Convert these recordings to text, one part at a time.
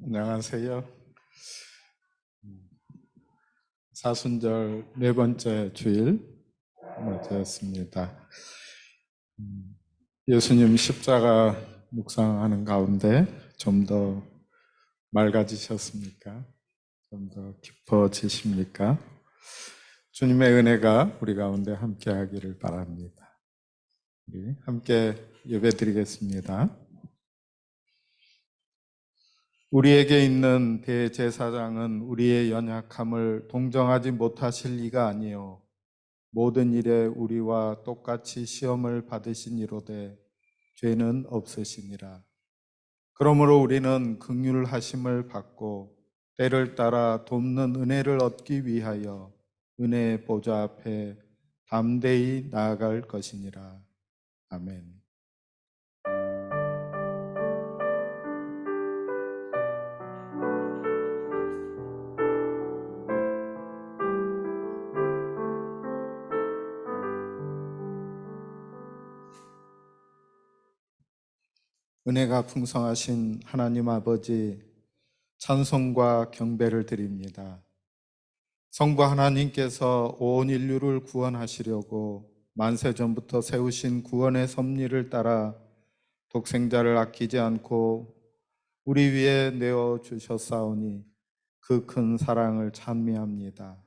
안녕하세요. 사순절 네 번째 주일 맞이했습니다. 예수님 십자가 묵상하는 가운데 좀 더 맑아지셨습니까? 좀 더 깊어지십니까? 주님의 은혜가 우리 가운데 함께하기를 바랍니다. 우리 함께 예배드리겠습니다. 우리에게 있는 대제사장은 우리의 연약함을 동정하지 못하실 리가 아니요 모든 일에 우리와 똑같이 시험을 받으신 이로되 죄는 없으시니라. 그러므로 우리는 긍휼하심을 받고 때를 따라 돕는 은혜를 얻기 위하여 은혜의 보좌 앞에 담대히 나아갈 것이니라. 아멘. 은혜가 풍성하신 하나님 아버지, 찬송과 경배를 드립니다. 성부 하나님께서 온 인류를 구원하시려고 만세전부터 세우신 구원의 섭리를 따라 독생자를 아끼지 않고 우리 위에 내어주셨사오니 그 큰 사랑을 찬미합니다.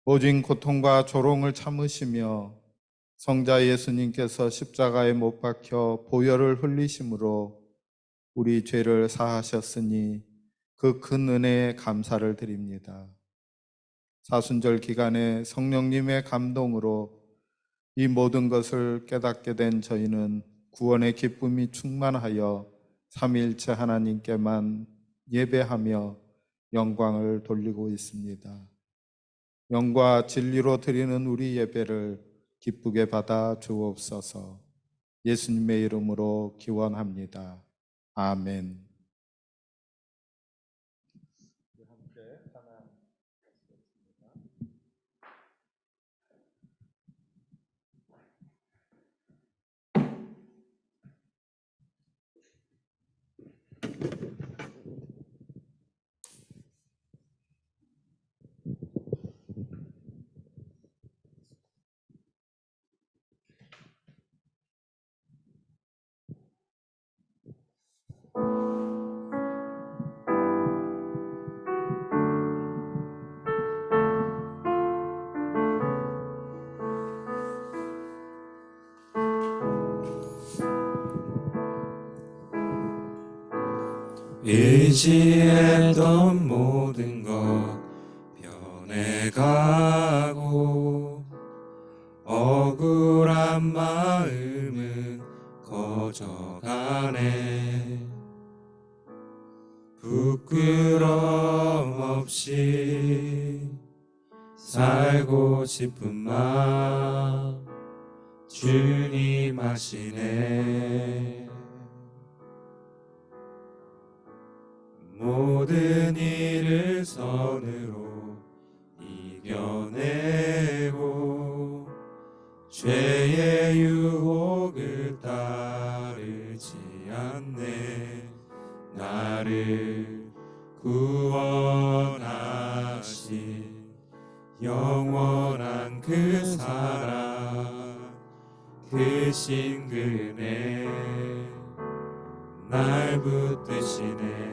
오직 고통과 조롱을 참으시며 성자 예수님께서 십자가에 못 박혀 보혈을 흘리심으로 우리 죄를 사하셨으니 그 큰 은혜에 감사를 드립니다. 사순절 기간에 성령님의 감동으로 이 모든 것을 깨닫게 된 저희는 구원의 기쁨이 충만하여 삼위일체 하나님께만 예배하며 영광을 돌리고 있습니다. 영과 진리로 드리는 우리 예배를 기쁘게 받아 주옵소서. 예수님의 이름으로 기원합니다. 아멘. 의지했던 모든 것 변해가고 억울한 마음은 꺼져가네. 부끄럼 없이 살고 싶은 마음 주님 아시네. 모든 일을 선으로 이겨내고 죄의 유혹을 따르지 않네. 나를 구원하신 영원한 그 사랑, 그 신근에 날 붙드시네.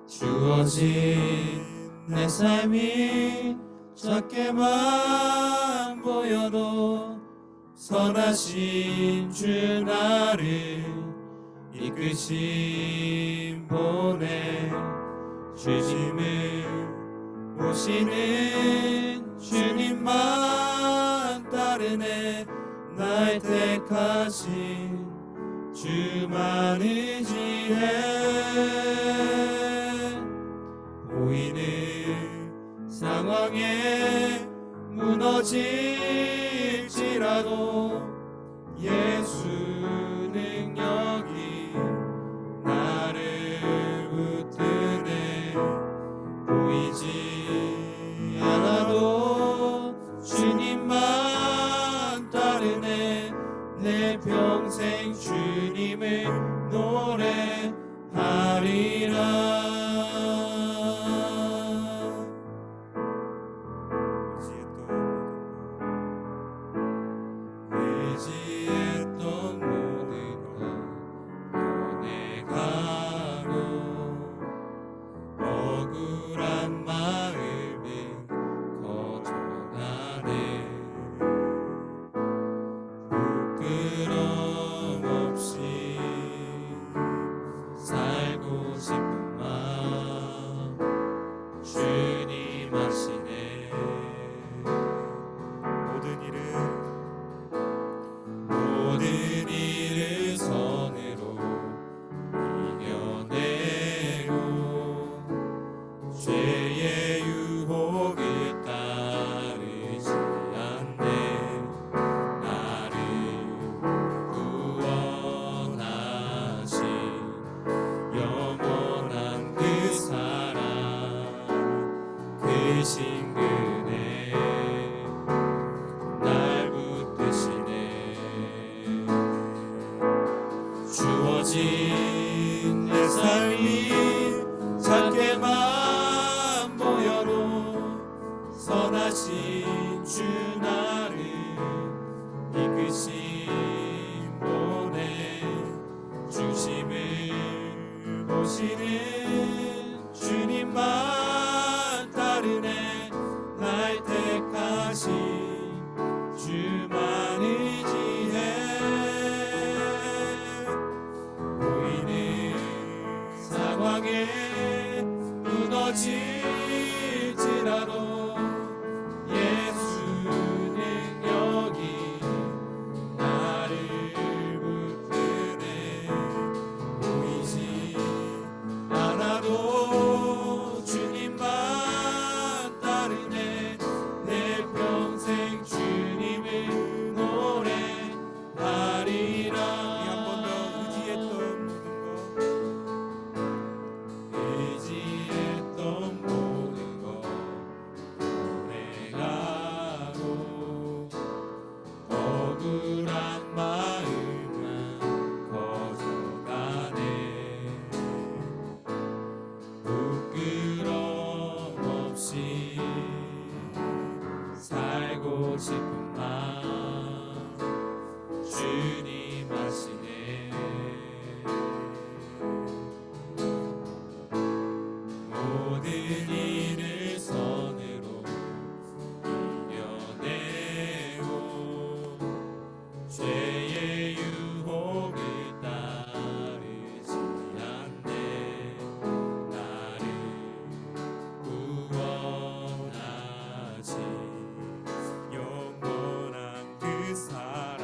주어진 내 삶이 작게만 보여도 선하신 주 나를 이끄신 보내 주심을 모시는 주님만 따르네. 날 택하신 주만 의지해. 보이는 상황에 무너질지라도 예수 능력이 나를 붙드네. 보이지 않아도 주님만 따르네. 내 평생 주님을 의지했던 모든 것 변해가고 억울한 마음은 거져가네. 부끄럼 없이 살고 싶은 마음 주님 아시네. 모든 일을 선으로 이겨내고 죄의 유혹을 따르지 않네. 나를 구원하신 영원한 그 사랑 그 신근에 날 붙드시네. 주어진 내 삶이 작게만 보여도 선하신 주 나를 이끄신 보내 주심을 보시는 주님만 따르네. 날 택하신 주만 의지해. 보이는 상황에 무너질지라도 예수 능력이 나를 붙드네. 보이지 않아도 주님만 따르네. 내 평생 주님을 노래하리라. 한 번 더 의지했던 모든 것 변해가고 억울한 마음만 거져가네. 부끄럼 없이 살고 싶은 마음 주님 아시네. 모든 일을 선으로 이겨내고 죄의 유혹을 따르지 않네. 나를 구원하신 영원한 그 사랑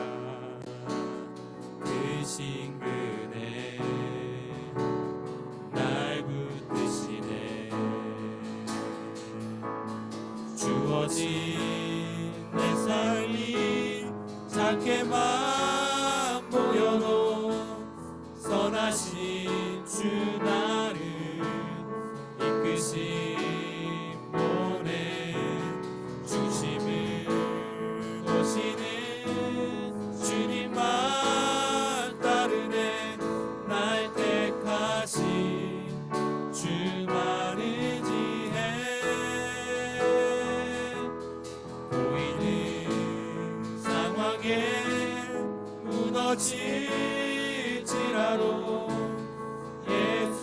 그 신근에 날 붙드시네. 주어진 내 삶이 작게만 보여도 선하신 주 나를 이끄신 보내 주심을 보시는 주님만 따르네. 날 택하신 주만 의지해. 보이는 상황에 무너질지라도 예수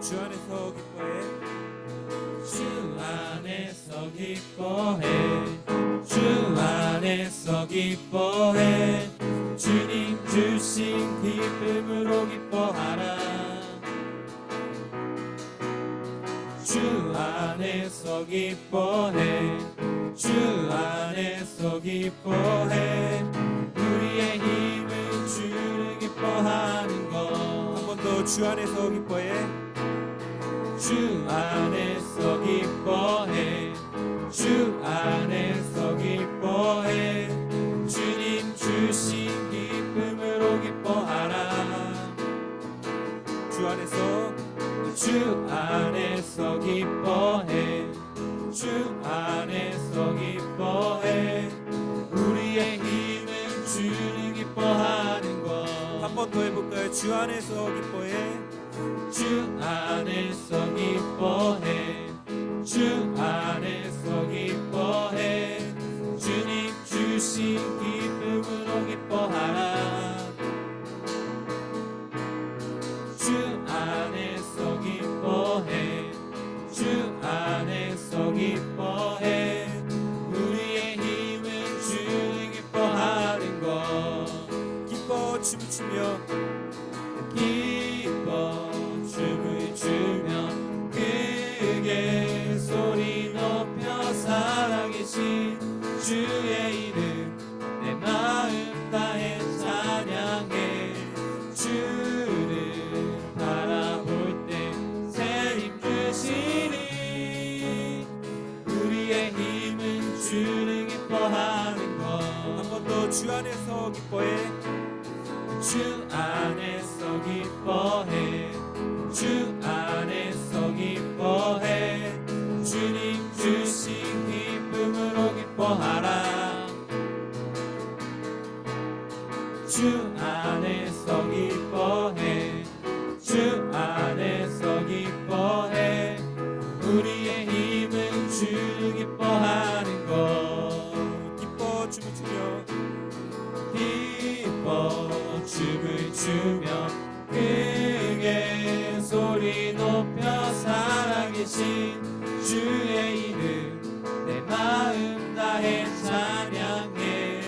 주 안에서 기뻐해. 주 안에서 기뻐해. 주 안에서 기뻐해. 주님 주신 기쁨으로 기뻐하라. 주 안에서 기뻐해. 주 안에서 기뻐해. 우리의 힘은 주를 기뻐하는 것. 한 번 더 주 안에서 기뻐해. 주 안에서 기뻐해. 주 안에서 기뻐해. 주님 주신 기쁨으로 기뻐하라. 주 안에서 주 안에서 기뻐해. 주 안에서 기뻐해. 우리의 힘은 주를 기뻐하는 것. 한 번 더 해볼까요? 주 안에서 기뻐해. 주 안에서 기뻐해. 주 안에서 기뻐해. 주님 주신 기쁨으로 기뻐하라. 주 안에서 기뻐해. 주 안에서 기뻐해. 우리의 힘은 주를 기뻐하는 것. 기뻐 춤을 추며 기뻐 춤을 추며 크게 소리 높여 살아계신 주의 이름 내 마음 다해 찬양해. 주를 바라볼 때 새 힘 주시니 우리의 힘은 주를 기뻐하는 것. 한 번 더 주 안에서 기뻐해. 주 안에서 기뻐해. 주 안에서 기뻐해. 주님 주신 기쁨으로 기뻐하라. 주 안에서 기뻐해. 주 안에서 기뻐해. 우리의 힘은 주를 기뻐하는 것. 기뻐 춤을 추며 기뻐 춤을 추며 크게 소리 높여 살아계신 주의 이름 내 마음 다해 찬양해.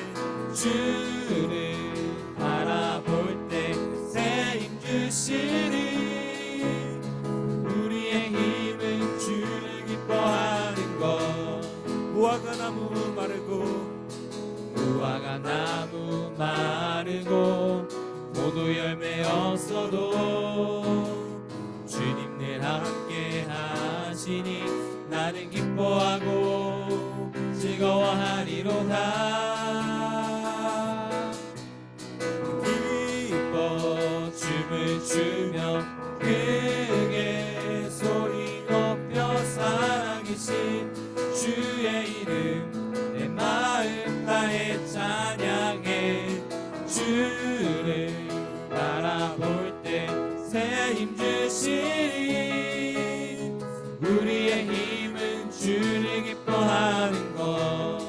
주를 바라볼 때 새 힘 주시니 우리의 힘은 주를 기뻐하는 것. 무화과 나무 마르고 무화과 나무 마르고 포도 열매 없어도 주님 늘 함께 하시니 나는 기뻐하고 즐거워하리로다. 기뻐 춤을 추며 크게 소리 높여 살아계신 주의 이름 내 마음 다해 찬양해. 주를 바라볼 때 새 힘 주시니 우리의 힘은 주를 기뻐하는 것.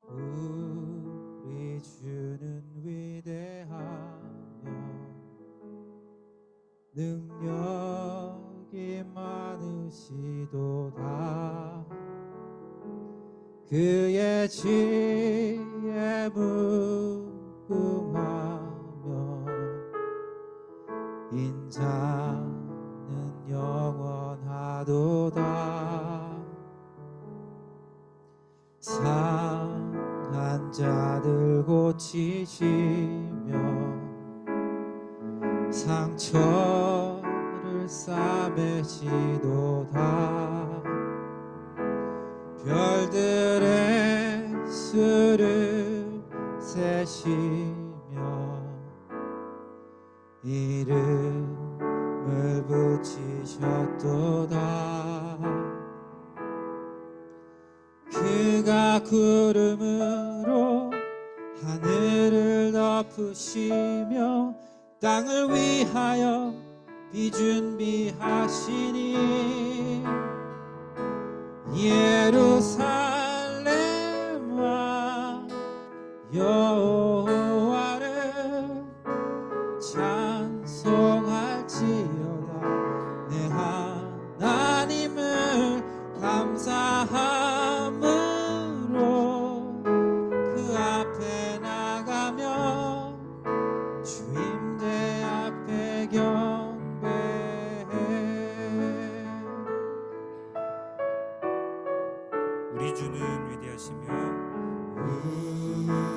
우리 주는 위대하며 능력이 많으시도다. 그의 지혜 무궁하며 인자는 영원하도다. 상한 자들 고치시며 상처를 싸매시도다. 별들의 수를 세시며 이름을 부르시도다. 고치셨도다. 그가 구름으로 하늘을 덮으시며 땅을 위하여 비 준비하시니 예루살렘아 여호와를 찬송할지어다. 내 하나님을 감사함으로 그 앞에 나가며 주임대 앞에 경배해. 우리 주는 위대하시며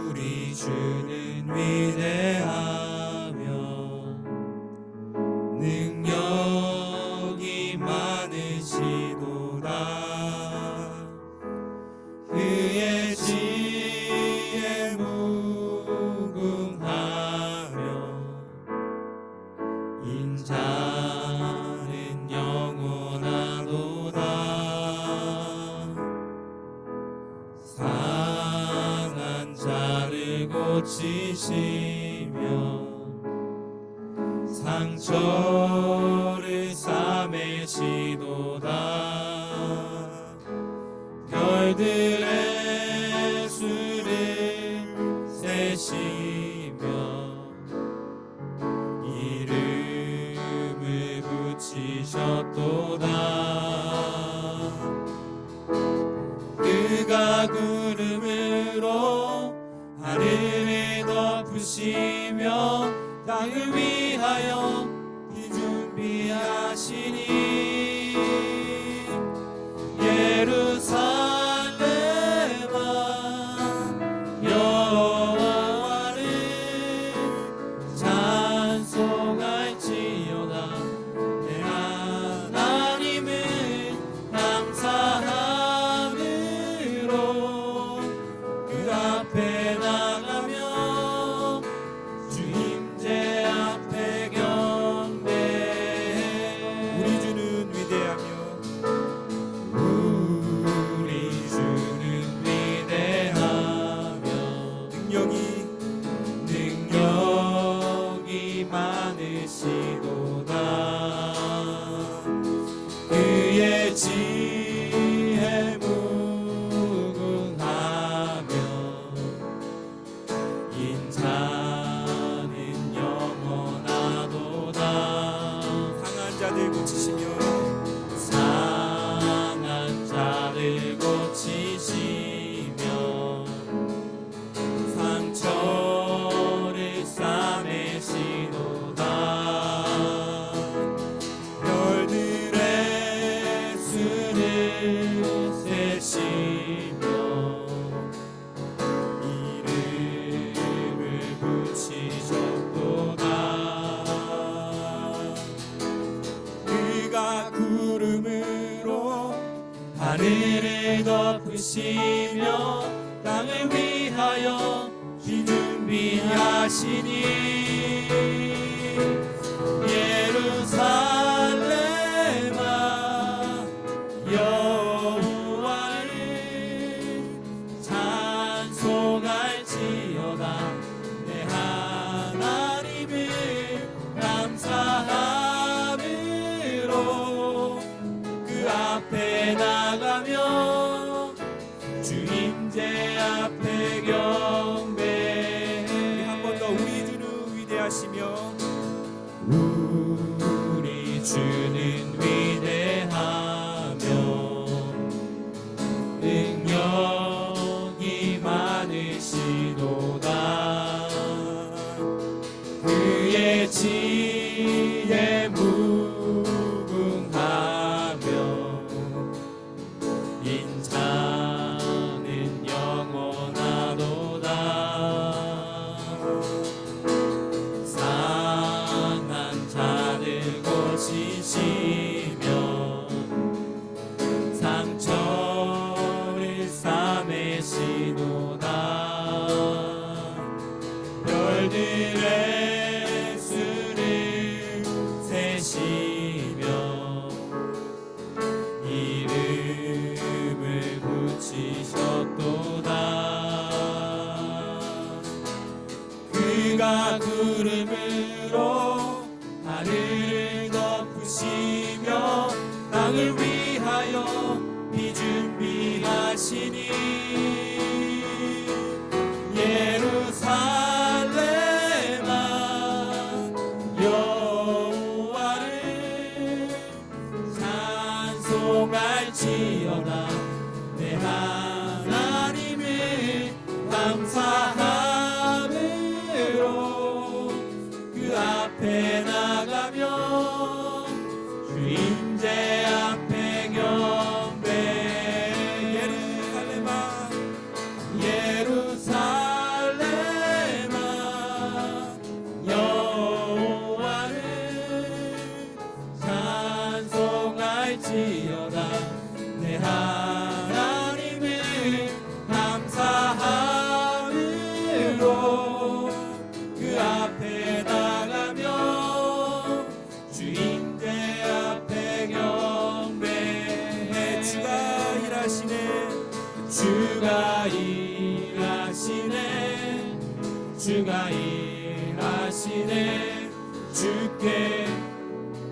우리 주는 위대하며 능력이 많으시도다. 그의 지혜 무궁하며 인자는 영원하도다. 상한 자를 고치시며 상처를 싸매시도다. 별들의 수를 세시며 이름을 붙이셨도다. 그가 구름으로 하늘을 덮으시며 땅을 위하여 비 준비하시니 예루살렘아 여호와를 찬송할지어다. 내 하나님을 감사함으로 그 앞에 나가며 주임제 앞에 경배해. 우리 주는 위대하며 우리 주는 위대하며 능력이 많으시도다. 그의 지혜 무궁하며 인자는 영원하도다. 상한 자들 고치시며 상한 자를 고치시며 상처를 싸매시도다. 별들의 수를 세시며 이름을 붙이셨도다. 그가 구름으로 하늘을 덮으시며 땅을 위하여 비 준비하시니 예루살렘아 여호와를 찬송할지어다. 내 하나님을 감사함으로 그 앞에 나가며 주임제 앞에 경배해. 한 번 더 우리 주는 위대하시며 우리 주는 위대하며 능력이 많으시도다. 그의 지혜 무궁하며 인자는 영원하도다. 상한 자를 고치시며 상처를 싸매시도다. 별들의 수를 세시며 영광을 위하여 비준비하시니 예루살렘아 여호와를 찬송할지어다. 내 하나님을 감사함으로 그 앞에 나가며 주 임재 앞에 경배. 예루살렘아 여호와를 찬송할지어다. 내 하나님을 감사함으로 그 앞에 나가며 주 임재 앞에 경배해. 주가 일하시네. 주가 일하시네. 주가 일하시네. 주께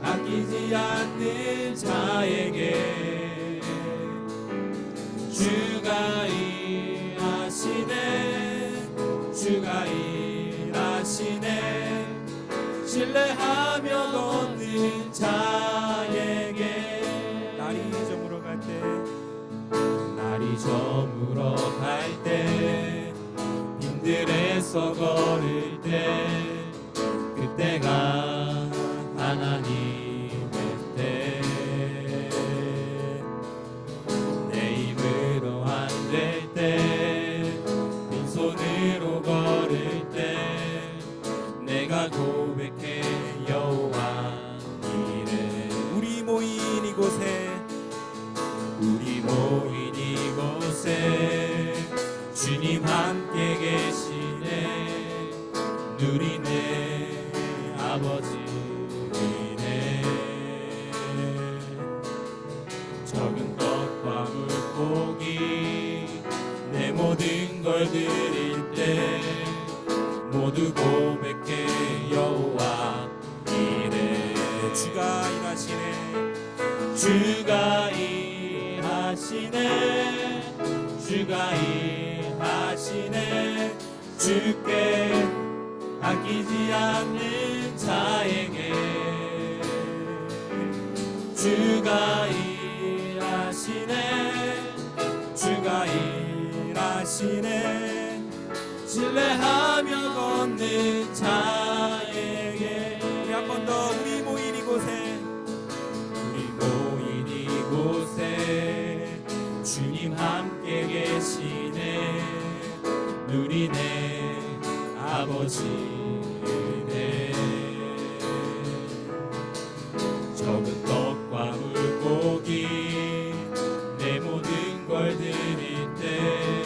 아끼지 않는 자에게 주가 일하시네. 주가 일하시네. 신뢰하며 걷는 자에게. 날이 저물어 갈 때 날이 저물어 갈 때 빈들에서 걸을 때 그때가 하나님의 때. 내 힘으로 안 될 때 빈손으로 걸을 때 내가 고백해 여호와 이래. 우리 모인 이곳에 우리 모인 이곳에 주님 함께 계시네. 누리네 아버지네. 적은 떡과 물고기 내 모든 걸 드릴 때 모두 고백해 여호와 이래. 주가 일하시네. 주가 일하시네. 주가 일하시네. 주께 아끼지 않는 자에게 주가 일하시네. 주가 일하시네. 신뢰하며 걷는 자에게. 우리 한 번 더 우리 모인 이곳에 우리 모인 이곳에 주님 함께 계시네. 누리네 아버지네. 적은 떡과 물고기 내 모든 걸 드릴 때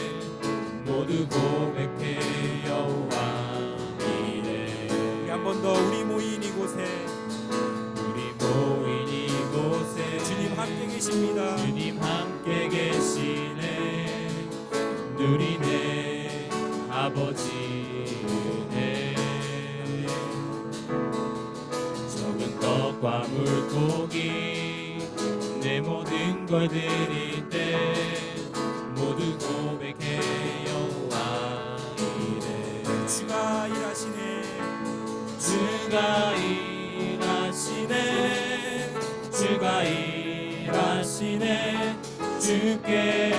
모두 고백해 여호와 이래. 우리 한 번 더 우리 모인 이곳에 우리 모인 이곳에 주님 함께 계십니다. 주님 함께 계시네. 누리네 아버지네. 적은 떡과 물고기 내 모든 걸 드릴 때 모두 고백해 여호와 이래. 주가 일하시네. 주가 일하시네. 주가 일하시네. 주께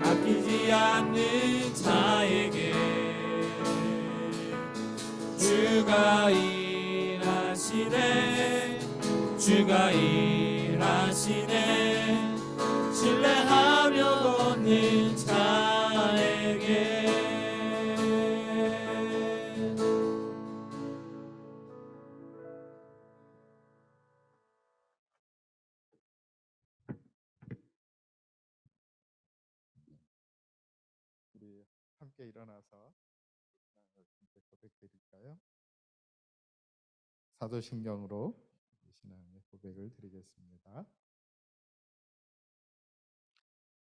아끼지 않는 자에게 주가 일하시네. 주가 일하시네. 신뢰하며 걷는 자에게. 우리 함께 일어나서 고백드릴까요? 사도신경으로 신앙의 고백을 드리겠습니다.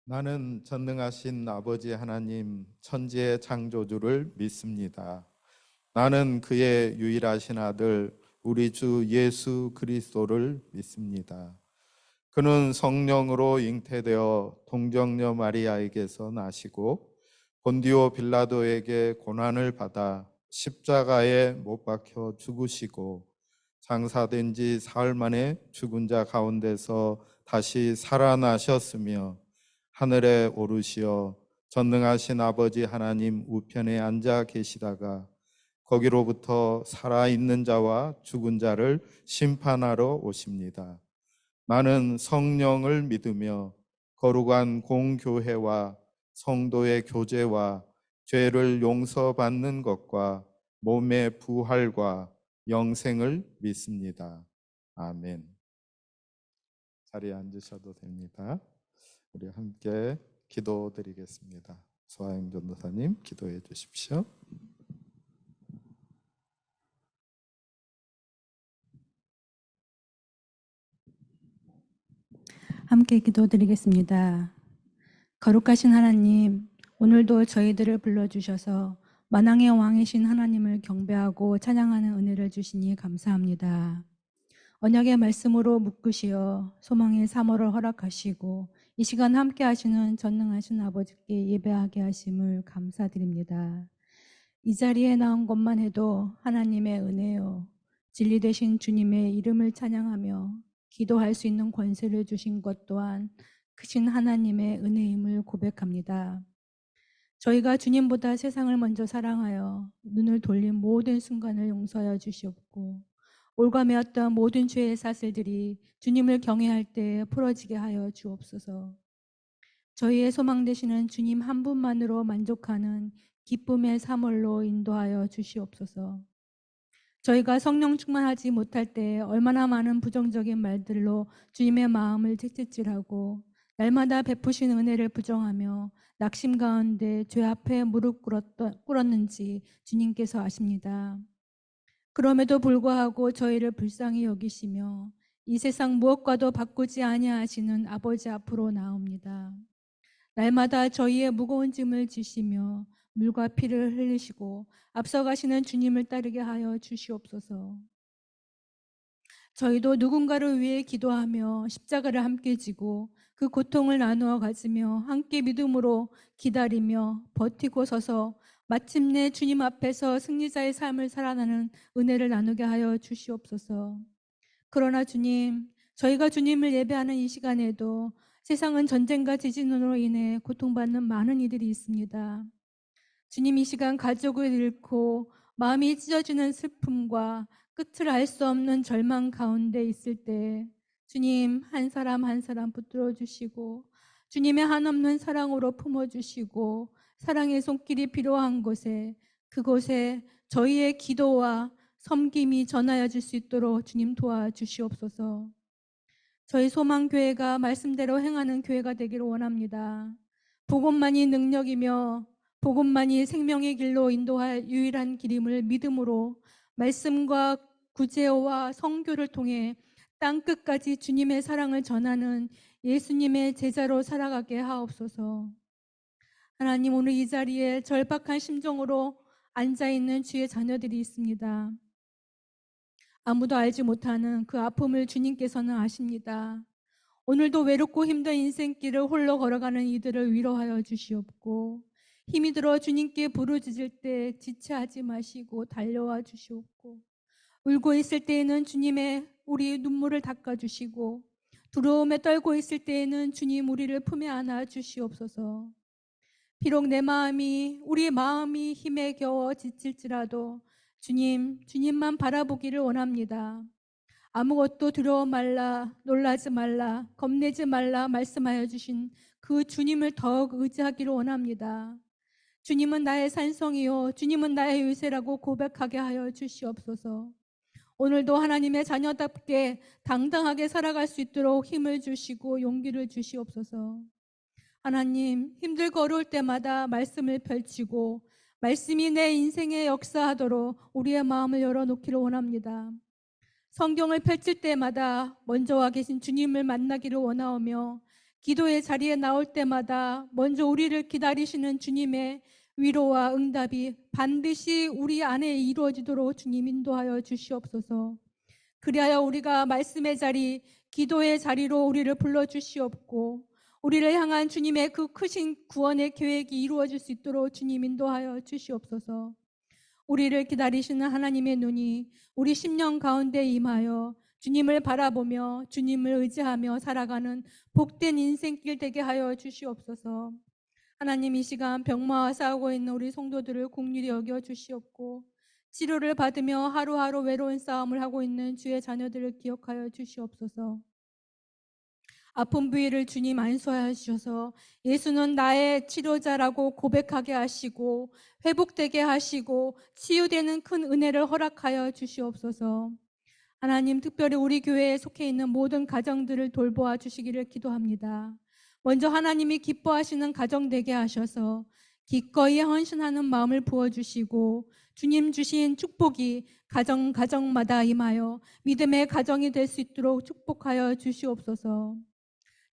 나는 전능하신 아버지 하나님 천지의 창조주를 믿습니다. 나는 그의 유일하신 아들 우리 주 예수 그리스도를 믿습니다. 그는 성령으로 잉태되어 동정녀 마리아에게서 나시고 본디오 빌라도에게 고난을 받아 십자가에 못 박혀 죽으시고 장사된 지 사흘 만에 죽은 자 가운데서 다시 살아나셨으며 하늘에 오르시어 전능하신 아버지 하나님 우편에 앉아 계시다가 거기로부터 살아있는 자와 죽은 자를 심판하러 오십니다. 나는 성령을 믿으며 거룩한 공교회와 성도의 교제와 죄를 용서받는 것과 몸의 부활과 영생을 믿습니다. 아멘. 자리에 앉으셔도 됩니다. 우리 함께 기도드리겠습니다. 소아영 전도사님 기도해 주십시오. 함께 기도드리겠습니다. 거룩하신 하나님, 오늘도 저희들을 불러주셔서 만왕의 왕이신 하나님을 경배하고 찬양하는 은혜를 주시니 감사합니다. 언약의 말씀으로 묶으시어 소망의 사모를 허락하시고 이 시간 함께 하시는 전능하신 아버지께 예배하게 하심을 감사드립니다. 이 자리에 나온 것만 해도 하나님의 은혜요, 진리 되신 주님의 이름을 찬양하며 기도할 수 있는 권세를 주신 것 또한 크신 하나님의 은혜임을 고백합니다. 저희가 주님보다 세상을 먼저 사랑하여 눈을 돌린 모든 순간을 용서하여 주시옵고 올가매었던 모든 죄의 사슬들이 주님을 경외할 때 풀어지게 하여 주옵소서. 저희의 소망 되시는 주님 한 분만으로 만족하는 기쁨의 사물로 인도하여 주시옵소서. 저희가 성령 충만하지 못할 때 얼마나 많은 부정적인 말들로 주님의 마음을 채찍질하고 날마다 베푸신 은혜를 부정하며 낙심 가운데 죄 앞에 무릎 꿇었는지 주님께서 아십니다. 그럼에도 불구하고 저희를 불쌍히 여기시며 이 세상 무엇과도 바꾸지 아니하시는 아버지 앞으로 나옵니다. 날마다 저희의 무거운 짐을 지시며 물과 피를 흘리시고 앞서가시는 주님을 따르게 하여 주시옵소서. 저희도 누군가를 위해 기도하며 십자가를 함께 지고 그 고통을 나누어 가지며 함께 믿음으로 기다리며 버티고 서서 마침내 주님 앞에서 승리자의 삶을 살아가는 은혜를 나누게 하여 주시옵소서. 그러나 주님, 저희가 주님을 예배하는 이 시간에도 세상은 전쟁과 지진으로 인해 고통받는 많은 이들이 있습니다. 주님, 이 시간 가족을 잃고 마음이 찢어지는 슬픔과 끝을 알 수 없는 절망 가운데 있을 때 주님 한 사람 한 사람 붙들어 주시고 주님의 한없는 사랑으로 품어주시고 사랑의 손길이 필요한 곳에 그곳에 저희의 기도와 섬김이 전하여질 수 있도록 주님 도와주시옵소서. 저희 소망교회가 말씀대로 행하는 교회가 되기를 원합니다. 복음만이 능력이며 복음만이 생명의 길로 인도할 유일한 길임을 믿음으로 말씀과 구제와 성교를 통해 땅끝까지 주님의 사랑을 전하는 예수님의 제자로 살아가게 하옵소서. 하나님, 오늘 이 자리에 절박한 심정으로 앉아있는 주의 자녀들이 있습니다. 아무도 알지 못하는 그 아픔을 주님께서는 아십니다. 오늘도 외롭고 힘든 인생길을 홀로 걸어가는 이들을 위로하여 주시옵고 힘이 들어 주님께 부르짖을 때 지체하지 마시고 달려와 주시옵고 울고 있을 때에는 주님의 우리 눈물을 닦아주시고 두려움에 떨고 있을 때에는 주님 우리를 품에 안아 주시옵소서. 비록 내 마음이 우리 마음이 힘에 겨워 지칠지라도 주님만 바라보기를 원합니다. 아무것도 두려워 말라, 놀라지 말라, 겁내지 말라 말씀하여 주신 그 주님을 더욱 의지하기를 원합니다. 주님은 나의 산성이요 주님은 나의 요새라고 고백하게 하여 주시옵소서. 오늘도 하나님의 자녀답게 당당하게 살아갈 수 있도록 힘을 주시고 용기를 주시옵소서. 하나님, 힘들고 어려울 때마다 말씀을 펼치고 말씀이 내 인생에 역사하도록 우리의 마음을 열어놓기를 원합니다. 성경을 펼칠 때마다 먼저 와 계신 주님을 만나기를 원하오며 기도의 자리에 나올 때마다 먼저 우리를 기다리시는 주님의 위로와 응답이 반드시 우리 안에 이루어지도록 주님 인도하여 주시옵소서. 그리하여 우리가 말씀의 자리, 기도의 자리로 우리를 불러주시옵고 우리를 향한 주님의 그 크신 구원의 계획이 이루어질 수 있도록 주님 인도하여 주시옵소서. 우리를 기다리시는 하나님의 눈이 우리 심령 가운데 임하여 주님을 바라보며 주님을 의지하며 살아가는 복된 인생길 되게 하여 주시옵소서. 하나님, 이 시간 병마와 싸우고 있는 우리 성도들을 긍휼히 여겨 주시옵고 치료를 받으며 하루하루 외로운 싸움을 하고 있는 주의 자녀들을 기억하여 주시옵소서. 아픈 부위를 주님 안수하여 주셔서 예수는 나의 치료자라고 고백하게 하시고 회복되게 하시고 치유되는 큰 은혜를 허락하여 주시옵소서. 하나님, 특별히 우리 교회에 속해 있는 모든 가정들을 돌보아 주시기를 기도합니다. 먼저 하나님이 기뻐하시는 가정 되게 하셔서 기꺼이 헌신하는 마음을 부어주시고 주님 주신 축복이 가정마다 임하여 믿음의 가정이 될 수 있도록 축복하여 주시옵소서.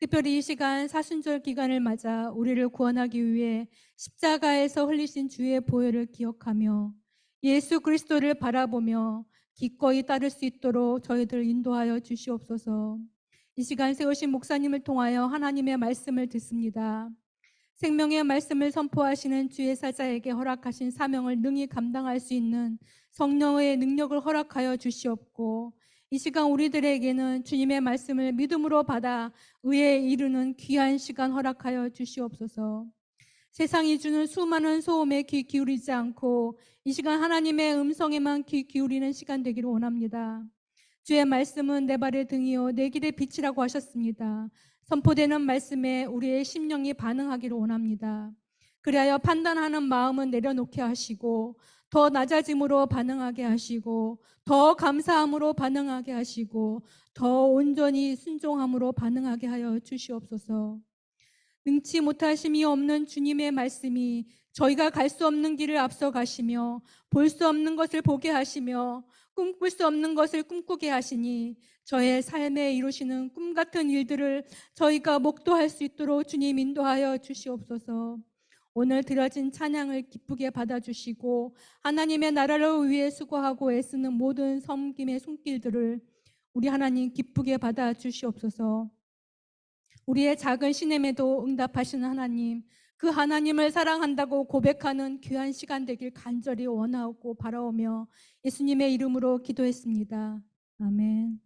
특별히 이 시간 사순절 기간을 맞아 우리를 구원하기 위해 십자가에서 흘리신 주의 보혈을 기억하며 예수 그리스도를 바라보며 기꺼이 따를 수 있도록 저희들 인도하여 주시옵소서. 이 시간 세우신 목사님을 통하여 하나님의 말씀을 듣습니다. 생명의 말씀을 선포하시는 주의 사자에게 허락하신 사명을 능히 감당할 수 있는 성령의 능력을 허락하여 주시옵고 이 시간 우리들에게는 주님의 말씀을 믿음으로 받아 의에 이르는 귀한 시간 허락하여 주시옵소서. 세상이 주는 수많은 소음에 귀 기울이지 않고 이 시간 하나님의 음성에만 귀 기울이는 시간 되기를 원합니다. 주의 말씀은 내 발의 등이요 내 길의 빛이라고 하셨습니다. 선포되는 말씀에 우리의 심령이 반응하기를 원합니다. 그리하여 판단하는 마음은 내려놓게 하시고 더 낮아짐으로 반응하게 하시고 더 감사함으로 반응하게 하시고 더 온전히 순종함으로 반응하게 하여 주시옵소서. 능치 못하심이 없는 주님의 말씀이 저희가 갈 수 없는 길을 앞서 가시며 볼 수 없는 것을 보게 하시며 꿈꿀 수 없는 것을 꿈꾸게 하시니 저의 삶에 이루시는 꿈 같은 일들을 저희가 목도할 수 있도록 주님 인도하여 주시옵소서. 오늘 드려진 찬양을 기쁘게 받아주시고 하나님의 나라를 위해 수고하고 애쓰는 모든 섬김의 손길들을 우리 하나님 기쁘게 받아주시옵소서. 우리의 작은 신임에도 응답하시는 하나님, 그 하나님을 사랑한다고 고백하는 귀한 시간 되길 간절히 원하고 바라오며 예수님의 이름으로 기도했습니다. 아멘.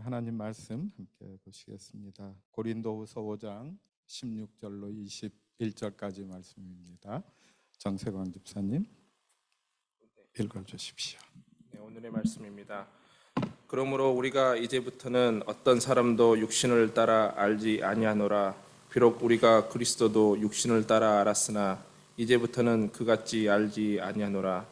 하나님 말씀 함께 보시겠습니다. 고린도후서 5장 16절로 21절까지 말씀입니다. 정세광 집사님 읽어주십시오. 네, 오늘의 말씀입니다. 그러므로 우리가 이제부터는 어떤 사람도 육신을 따라 알지 아니하노라. 비록 우리가 그리스도도 육신을 따라 알았으나 이제부터는 그같이 알지 아니하노라.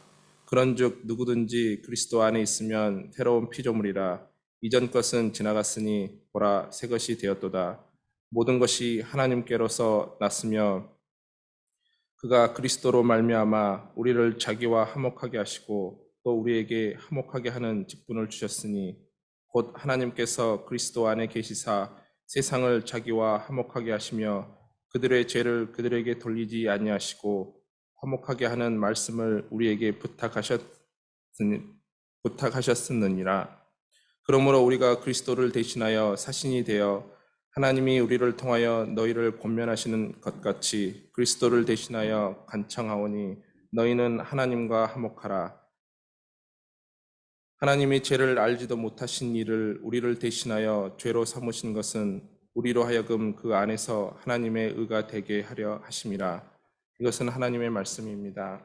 그런즉 누구든지 그리스도 안에 있으면 새로운 피조물이라. 이전 것은 지나갔으니 보라 새 것이 되었도다. 모든 것이 하나님께로서 났으며 그가 그리스도로 말미암아 우리를 자기와 화목하게 하시고 또 우리에게 화목하게 하는 직분을 주셨으니 곧 하나님께서 그리스도 안에 계시사 세상을 자기와 화목하게 하시며 그들의 죄를 그들에게 돌리지 아니하시고 화목하게 하는 말씀을 우리에게 부탁하셨느니라. 그러므로 우리가 그리스도를 대신하여 사신이 되어 하나님이 우리를 통하여 너희를 권면하시는 것 같이 그리스도를 대신하여 간청하오니 너희는 하나님과 화목하라. 하나님이 죄를 알지도 못하신 이를 우리를 대신하여 죄로 삼으신 것은 우리로 하여금 그 안에서 하나님의 의가 되게 하려 하심이라. 이것은 하나님의 말씀입니다.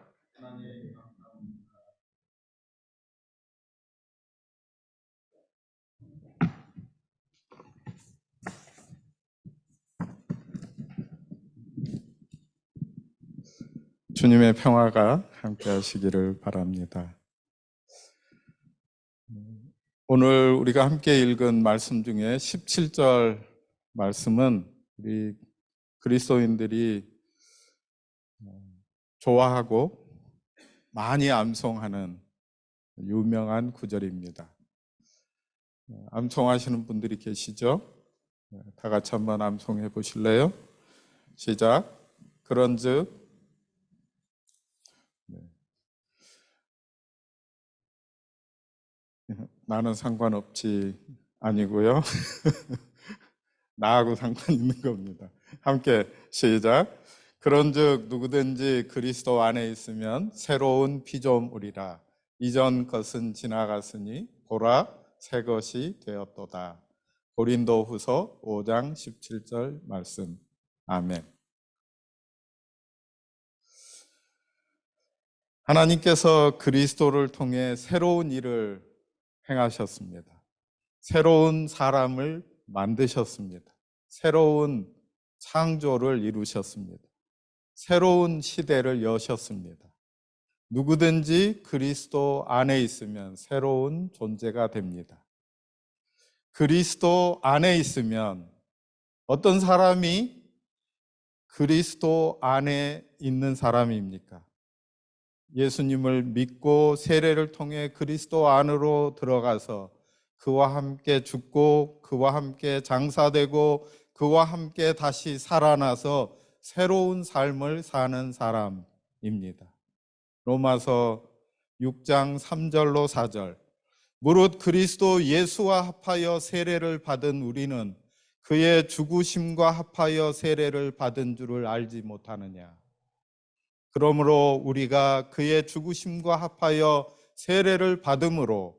주님의 평화가 함께 하시기를 바랍니다. 오늘 우리가 함께 읽은 말씀 중에 17절 말씀은 우리 그리스도인들이 좋아하고 많이 암송하는 유명한 구절입니다. 암송하시는 분들이 계시죠? 다 같이 한번 암송해 보실래요? 시작. 그런즉 나는 상관없지 아니고요. 나하고 상관 있는 겁니다. 함께 시작. 그런즉 누구든지 그리스도 안에 있으면 새로운 피조물이라. 이전 것은 지나갔으니 보라 새 것이 되었도다. 고린도후서 5장 17절 말씀. 아멘. 하나님께서 그리스도를 통해 새로운 일을 행하셨습니다. 새로운 사람을 만드셨습니다. 새로운 창조를 이루셨습니다. 새로운 시대를 여셨습니다. 누구든지 그리스도 안에 있으면 새로운 존재가 됩니다. 그리스도 안에 있으면 어떤 사람이 그리스도 안에 있는 사람입니까? 예수님을 믿고 세례를 통해 그리스도 안으로 들어가서 그와 함께 죽고 그와 함께 장사되고 그와 함께 다시 살아나서 새로운 삶을 사는 사람입니다. 로마서 6장 3절로 4절. 무릇 그리스도 예수와 합하여 세례를 받은 우리는 그의 죽으심과 합하여 세례를 받은 줄을 알지 못하느냐. 그러므로 우리가 그의 죽으심과 합하여 세례를 받음으로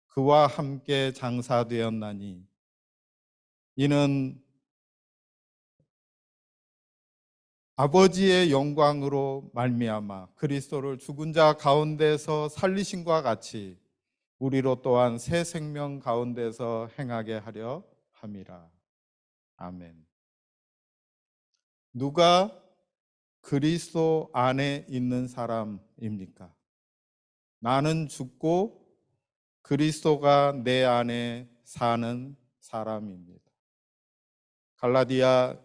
그와 함께 장사되었나니 이는 아버지의 영광으로 말미암아 그리스도를 죽은 자 가운데서 살리심과 같이 우리로 또한 새 생명 가운데서 행하게 하려 함이라. 아멘. 누가 그리스도 안에 있는 사람입니까? 나는 죽고 그리스도가 내 안에 사는 사람입니다. 갈라디아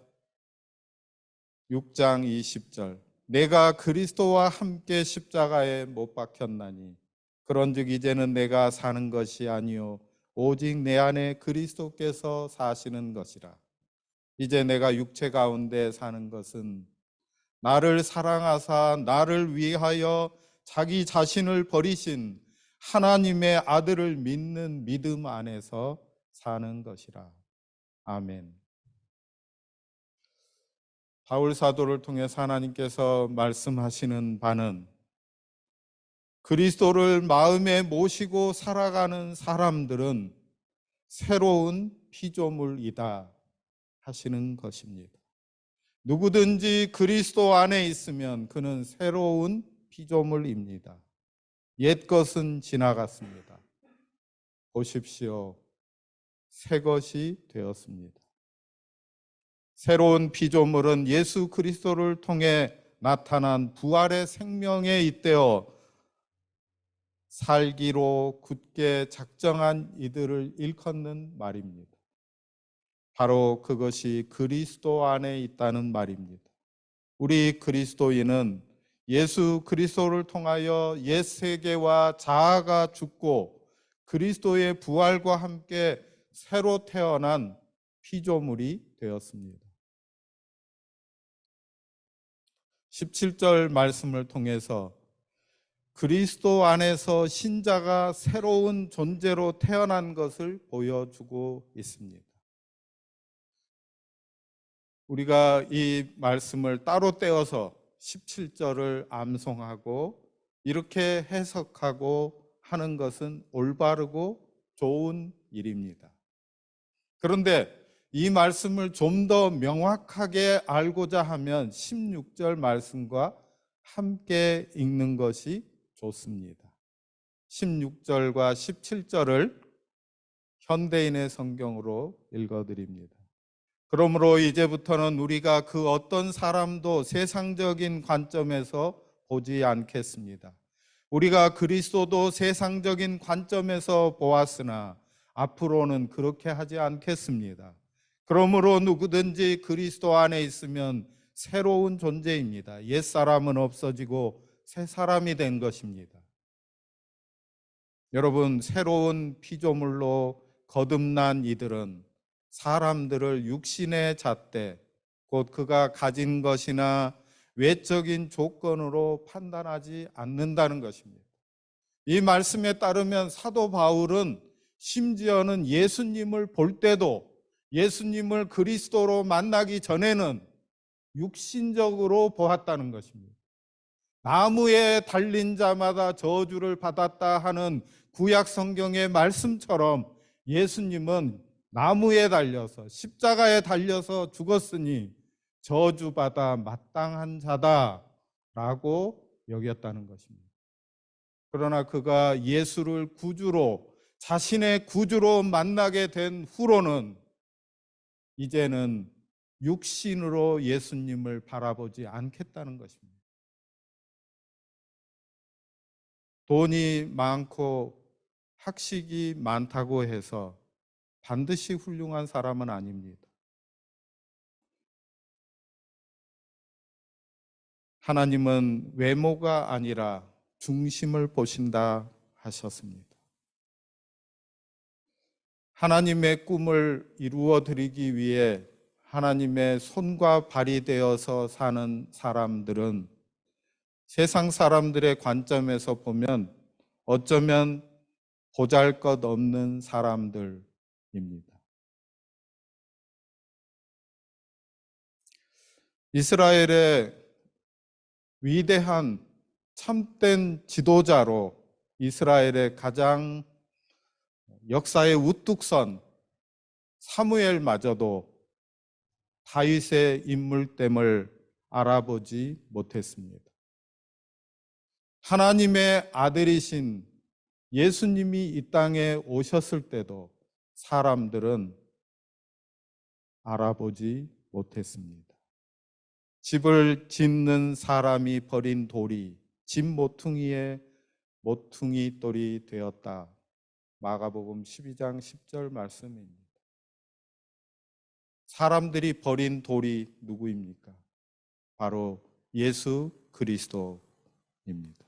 6장 20절. 내가 그리스도와 함께 십자가에 못 박혔나니 그런즉 이제는 내가 사는 것이 아니요 오직 내 안에 그리스도께서 사시는 것이라. 이제 내가 육체 가운데 사는 것은 나를 사랑하사 나를 위하여 자기 자신을 버리신 하나님의 아들을 믿는 믿음 안에서 사는 것이라. 아멘. 바울 사도를 통해서 하나님께서 말씀하시는 바는 그리스도를 마음에 모시고 살아가는 사람들은 새로운 피조물이다 하시는 것입니다. 누구든지 그리스도 안에 있으면 그는 새로운 피조물입니다. 옛 것은 지나갔습니다. 보십시오. 새 것이 되었습니다. 새로운 피조물은 예수 그리스도를 통해 나타난 부활의 생명에 잇대어 살기로 굳게 작정한 이들을 일컫는 말입니다. 바로 그것이 그리스도 안에 있다는 말입니다. 우리 그리스도인은 예수 그리스도를 통하여 옛 세계와 자아가 죽고 그리스도의 부활과 함께 새로 태어난 피조물이 되었습니다. 17절 말씀을 통해서 그리스도 안에서 신자가 새로운 존재로 태어난 것을 보여주고 있습니다. 우리가 이 말씀을 따로 떼어서 17절을 암송하고 이렇게 해석하고 하는 것은 올바르고 좋은 일입니다. 그런데 이 말씀을 좀 더 명확하게 알고자 하면 16절 말씀과 함께 읽는 것이 좋습니다. 16절과 17절을 현대인의 성경으로 읽어드립니다. 그러므로 이제부터는 우리가 그 어떤 사람도 세상적인 관점에서 보지 않겠습니다. 우리가 그리스도도 세상적인 관점에서 보았으나 앞으로는 그렇게 하지 않겠습니다. 그러므로 누구든지 그리스도 안에 있으면 새로운 존재입니다. 옛사람은 없어지고 새 사람이 된 것입니다. 여러분, 새로운 피조물로 거듭난 이들은 사람들을 육신의 잣대, 곧 그가 가진 것이나 외적인 조건으로 판단하지 않는다는 것입니다. 이 말씀에 따르면 사도 바울은 심지어는 예수님을 볼 때도 예수님을 그리스도로 만나기 전에는 육신적으로 보았다는 것입니다. 나무에 달린 자마다 저주를 받았다 하는 구약 성경의 말씀처럼 예수님은 나무에 달려서 십자가에 달려서 죽었으니 저주받아 마땅한 자다라고 여겼다는 것입니다. 그러나 그가 예수를 구주로, 자신의 구주로 만나게 된 후로는 이제는 육신으로 예수님을 바라보지 않겠다는 것입니다. 돈이 많고 학식이 많다고 해서 반드시 훌륭한 사람은 아닙니다. 하나님은 외모가 아니라 중심을 보신다 하셨습니다. 하나님의 꿈을 이루어 드리기 위해 하나님의 손과 발이 되어서 사는 사람들은 세상 사람들의 관점에서 보면 어쩌면 보잘것없는 사람들입니다. 이스라엘의 위대한 참된 지도자로 이스라엘의 가장 역사의 우뚝선 사무엘마저도 다윗의 인물됨을 알아보지 못했습니다. 하나님의 아들이신 예수님이 이 땅에 오셨을 때도 사람들은 알아보지 못했습니다. 집을 짓는 사람이 버린 돌이 집 모퉁이에 모퉁이 돌이 되었다. 마가복음 12장 10절 말씀입니다. 사람들이 버린 돌이 누구입니까? 바로 예수 그리스도입니다.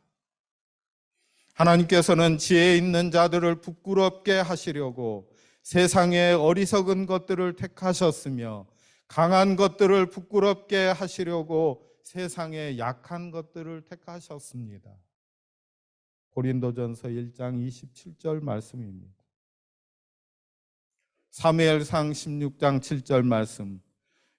하나님께서는 지혜 있는 자들을 부끄럽게 하시려고 세상의 어리석은 것들을 택하셨으며 강한 것들을 부끄럽게 하시려고 세상의 약한 것들을 택하셨습니다. 고린도전서 1장 27절 말씀입니다. 사무엘상 16장 7절 말씀.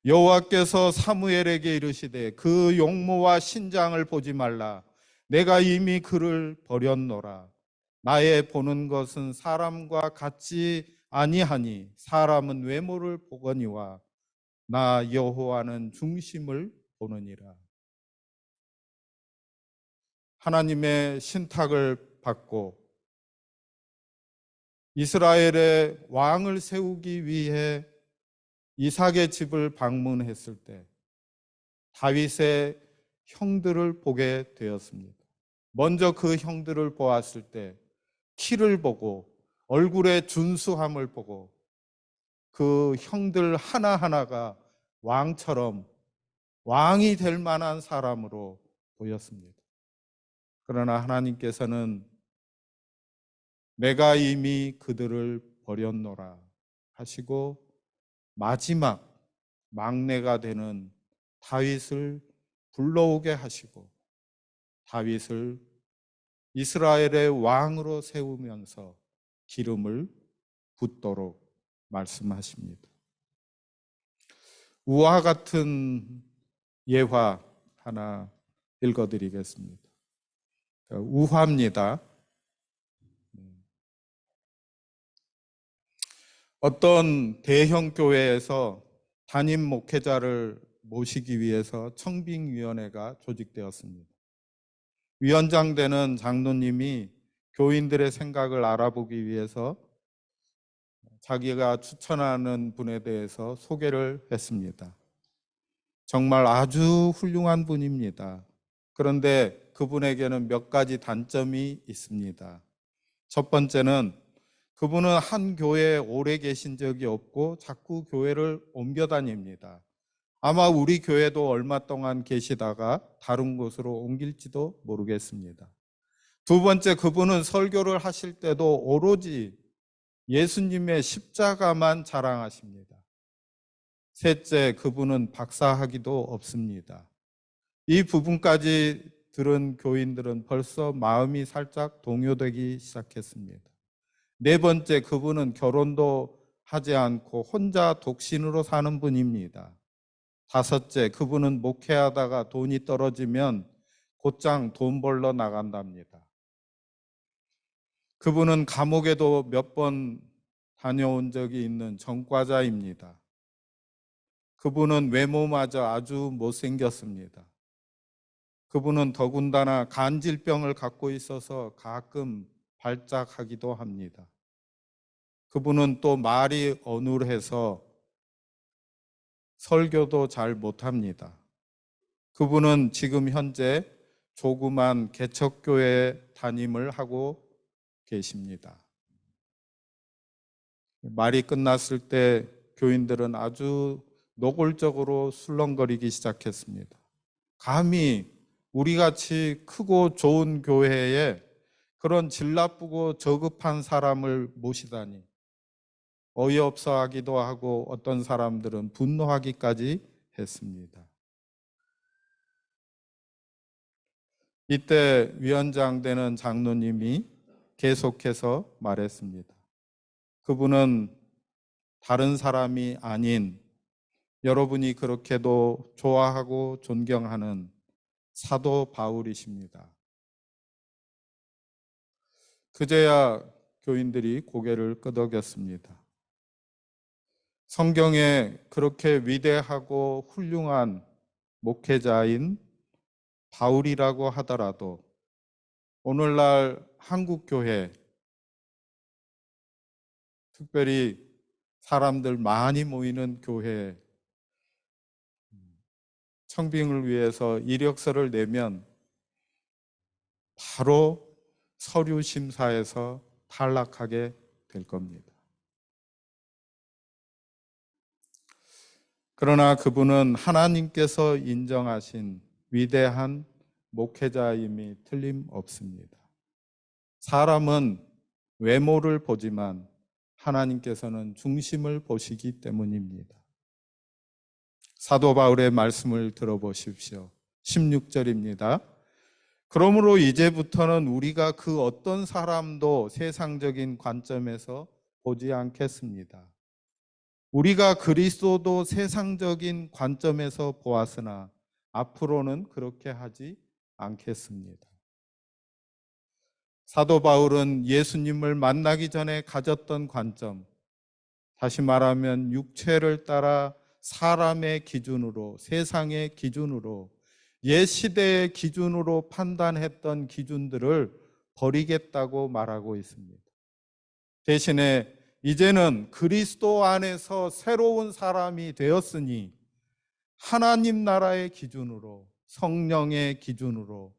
여호와께서 사무엘에게 이르시되 그 용모와 신장을 보지 말라. 내가 이미 그를 버렸노라. 나의 보는 것은 사람과 같지 아니하니 사람은 외모를 보거니와 나 여호와는 중심을 보느니라. 하나님의 신탁을 받고 이스라엘의 왕을 세우기 위해 이삭의 집을 방문했을 때 다윗의 형들을 보게 되었습니다. 먼저 그 형들을 보았을 때 키를 보고 얼굴의 준수함을 보고 그 형들 하나하나가 왕처럼 왕이 될 만한 사람으로 보였습니다. 그러나 하나님께서는 내가 이미 그들을 버렸노라 하시고 마지막 막내가 되는 다윗을 불러오게 하시고 다윗을 이스라엘의 왕으로 세우면서 기름을 붓도록 말씀하십니다. 우화 같은 예화 하나 읽어드리겠습니다. 우화입니다. 어떤 대형 교회에서 담임 목회자를 모시기 위해서 청빙위원회가 조직되었습니다. 위원장 되는 장로님이 교인들의 생각을 알아보기 위해서 자기가 추천하는 분에 대해서 소개를 했습니다. 정말 아주 훌륭한 분입니다. 그런데 그분에게는 몇 가지 단점이 있습니다. 첫 번째는 그분은 한 교회에 오래 계신 적이 없고 자꾸 교회를 옮겨 다닙니다. 아마 우리 교회도 얼마 동안 계시다가 다른 곳으로 옮길지도 모르겠습니다. 두 번째, 그분은 설교를 하실 때도 오로지 예수님의 십자가만 자랑하십니다. 셋째, 그분은 박사학위도 없습니다. 이 부분까지 들은 교인들은 벌써 마음이 살짝 동요되기 시작했습니다. 네 번째, 그분은 결혼도 하지 않고 혼자 독신으로 사는 분입니다. 다섯째, 그분은 목회하다가 돈이 떨어지면 곧장 돈 벌러 나간답니다. 그분은 감옥에도 몇 번 다녀온 적이 있는 전과자입니다. 그분은 외모마저 아주 못생겼습니다. 그분은 더군다나 간질병을 갖고 있어서 가끔 발작하기도 합니다. 그분은 또 말이 어눌해서 설교도 잘 못합니다. 그분은 지금 현재 조그만 개척교회 담임을 하고 계십니다. 말이 끝났을 때 교인들은 아주 노골적으로 술렁거리기 시작했습니다. 감히 우리같이 크고 좋은 교회에 그런 질 나쁘고 저급한 사람을 모시다니, 어이없어 하기도 하고 어떤 사람들은 분노하기까지 했습니다. 이때 위원장 되는 장로님이 계속해서 말했습니다. 그분은 다른 사람이 아닌 여러분이 그렇게도 좋아하고 존경하는 사도 바울이십니다. 그제야 교인들이 고개를 끄덕였습니다. 성경에 그렇게 위대하고 훌륭한 목회자인 바울이라고 하더라도 오늘날 한국교회, 특별히 사람들 많이 모이는 교회, 청빙을 위해서 이력서를 내면 바로 서류 심사에서 탈락하게 될 겁니다. 그러나 그분은 하나님께서 인정하신 위대한 목회자임이 틀림없습니다. 사람은 외모를 보지만 하나님께서는 중심을 보시기 때문입니다. 사도 바울의 말씀을 들어보십시오. 16절입니다. 그러므로 이제부터는 우리가 그 어떤 사람도 세상적인 관점에서 보지 않겠습니다. 우리가 그리스도도 세상적인 관점에서 보았으나 앞으로는 그렇게 하지 않겠습니다. 사도 바울은 예수님을 만나기 전에 가졌던 관점, 다시 말하면 육체를 따라 사람의 기준으로, 세상의 기준으로, 옛 시대의 기준으로 판단했던 기준들을 버리겠다고 말하고 있습니다. 대신에 이제는 그리스도 안에서 새로운 사람이 되었으니 하나님 나라의 기준으로, 성령의 기준으로,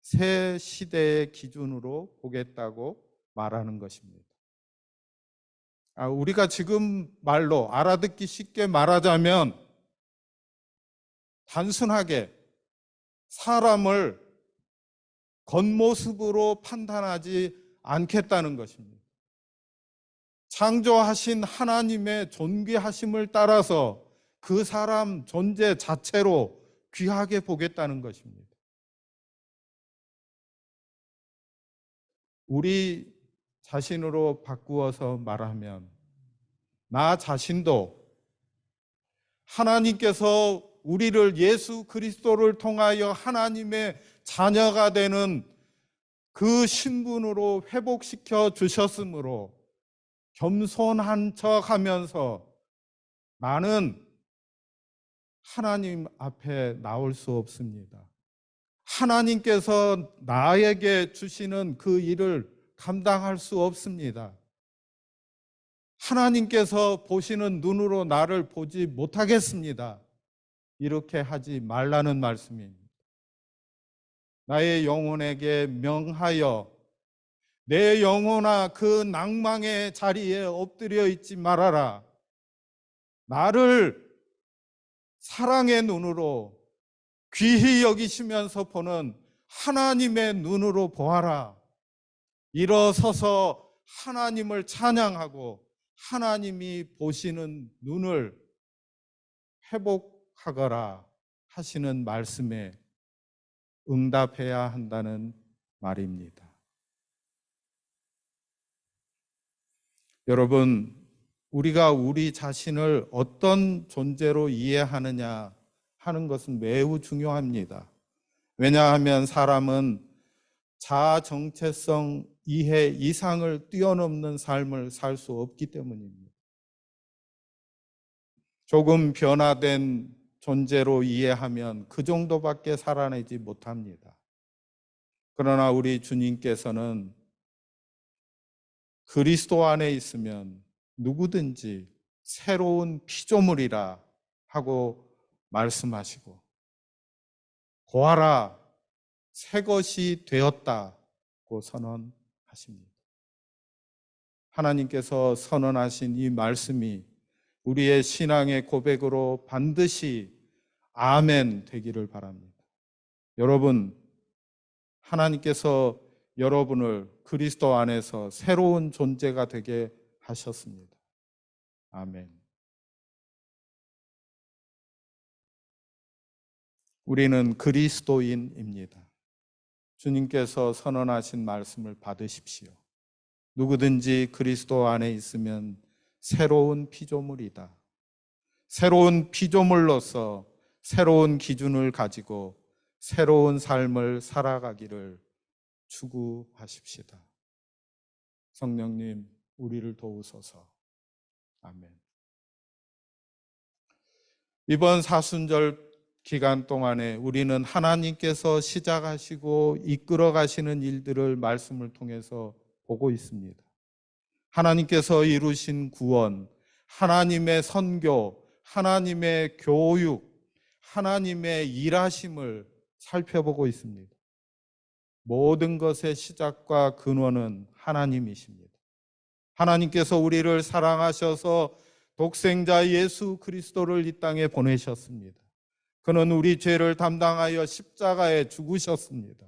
새 시대의 기준으로 보겠다고 말하는 것입니다. 우리가 지금 말로 알아듣기 쉽게 말하자면 단순하게 사람을 겉모습으로 판단하지 않겠다는 것입니다. 창조하신 하나님의 존귀하심을 따라서 그 사람 존재 자체로 귀하게 보겠다는 것입니다. 우리 자신으로 바꾸어서 말하면 나 자신도 하나님께서 우리를 예수 그리스도를 통하여 하나님의 자녀가 되는 그 신분으로 회복시켜 주셨으므로 겸손한 척 하면서 나는 하나님 앞에 나올 수 없습니다. 하나님께서 나에게 주시는 그 일을 감당할 수 없습니다. 하나님께서 보시는 눈으로 나를 보지 못하겠습니다. 이렇게 하지 말라는 말씀입니다. 나의 영혼에게 명하여 내 영혼아 그 낭망의 자리에 엎드려 있지 말아라. 나를 사랑의 눈으로 귀히 여기시면서 보는 하나님의 눈으로 보아라. 일어서서 하나님을 찬양하고 하나님이 보시는 눈을 회복하거라 하시는 말씀에 응답해야 한다는 말입니다. 여러분, 우리가 우리 자신을 어떤 존재로 이해하느냐 하는 것은 매우 중요합니다. 왜냐하면 사람은 자아 정체성 이해 이상을 뛰어넘는 삶을 살 수 없기 때문입니다. 조금 변화된 존재로 이해하면 그 정도밖에 살아내지 못합니다. 그러나 우리 주님께서는 그리스도 안에 있으면 누구든지 새로운 피조물이라 하고 말씀하시고, 보아라, 새 것이 되었다고 선언하십니다. 하나님께서 선언하신 이 말씀이 우리의 신앙의 고백으로 반드시 아멘 되기를 바랍니다. 여러분, 하나님께서 여러분을 그리스도 안에서 새로운 존재가 되게 하셨습니다. 아멘. 우리는 그리스도인입니다. 주님께서 선언하신 말씀을 받으십시오. 누구든지 그리스도 안에 있으면 새로운 피조물이다. 새로운 피조물로서 새로운 기준을 가지고 새로운 삶을 살아가기를 추구하십시다. 성령님, 우리를 도우소서. 아멘. 이번 사순절 기간 동안에 우리는 하나님께서 시작하시고 이끌어 가시는 일들을 말씀을 통해서 보고 있습니다. 하나님께서 이루신 구원, 하나님의 선교, 하나님의 교육, 하나님의 일하심을 살펴보고 있습니다. 모든 것의 시작과 근원은 하나님이십니다. 하나님께서 우리를 사랑하셔서 독생자 예수 그리스도를 이 땅에 보내셨습니다. 그는 우리 죄를 담당하여 십자가에 죽으셨습니다.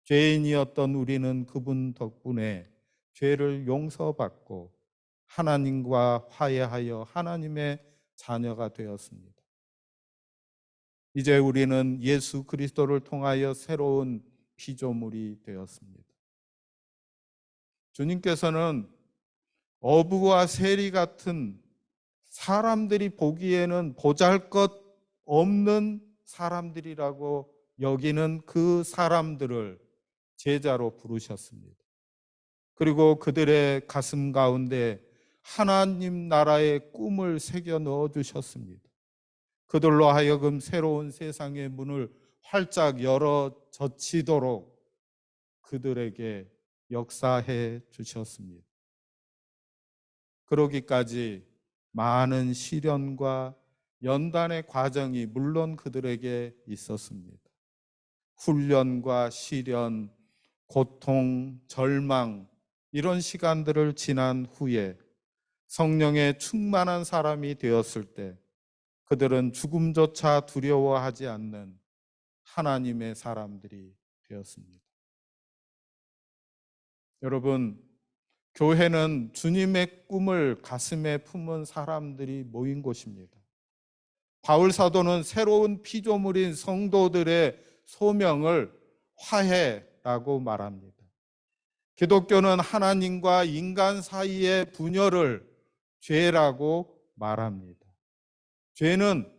죄인이었던 우리는 그분 덕분에 죄를 용서받고 하나님과 화해하여 하나님의 자녀가 되었습니다. 이제 우리는 예수 그리스도를 통하여 새로운 피조물이 되었습니다. 주님께서는 어부와 세리 같은 사람들이 보기에는 보잘것없는 사람들이라고 여기는 그 사람들을 제자로 부르셨습니다. 그리고 그들의 가슴 가운데 하나님 나라의 꿈을 새겨 넣어주셨습니다. 그들로 하여금 새로운 세상의 문을 활짝 열어 젖히도록 그들에게 역사해 주셨습니다. 그러기까지 많은 시련과 연단의 과정이 물론 그들에게 있었습니다. 훈련과 시련, 고통, 절망 이런 시간들을 지난 후에 성령의 충만한 사람이 되었을 때 그들은 죽음조차 두려워하지 않는 하나님의 사람들이 되었습니다. 여러분, 교회는 주님의 꿈을 가슴에 품은 사람들이 모인 곳입니다. 바울 사도는 새로운 피조물인 성도들의 소명을 화해라고 말합니다. 기독교는 하나님과 인간 사이의 분열을 죄라고 말합니다. 죄는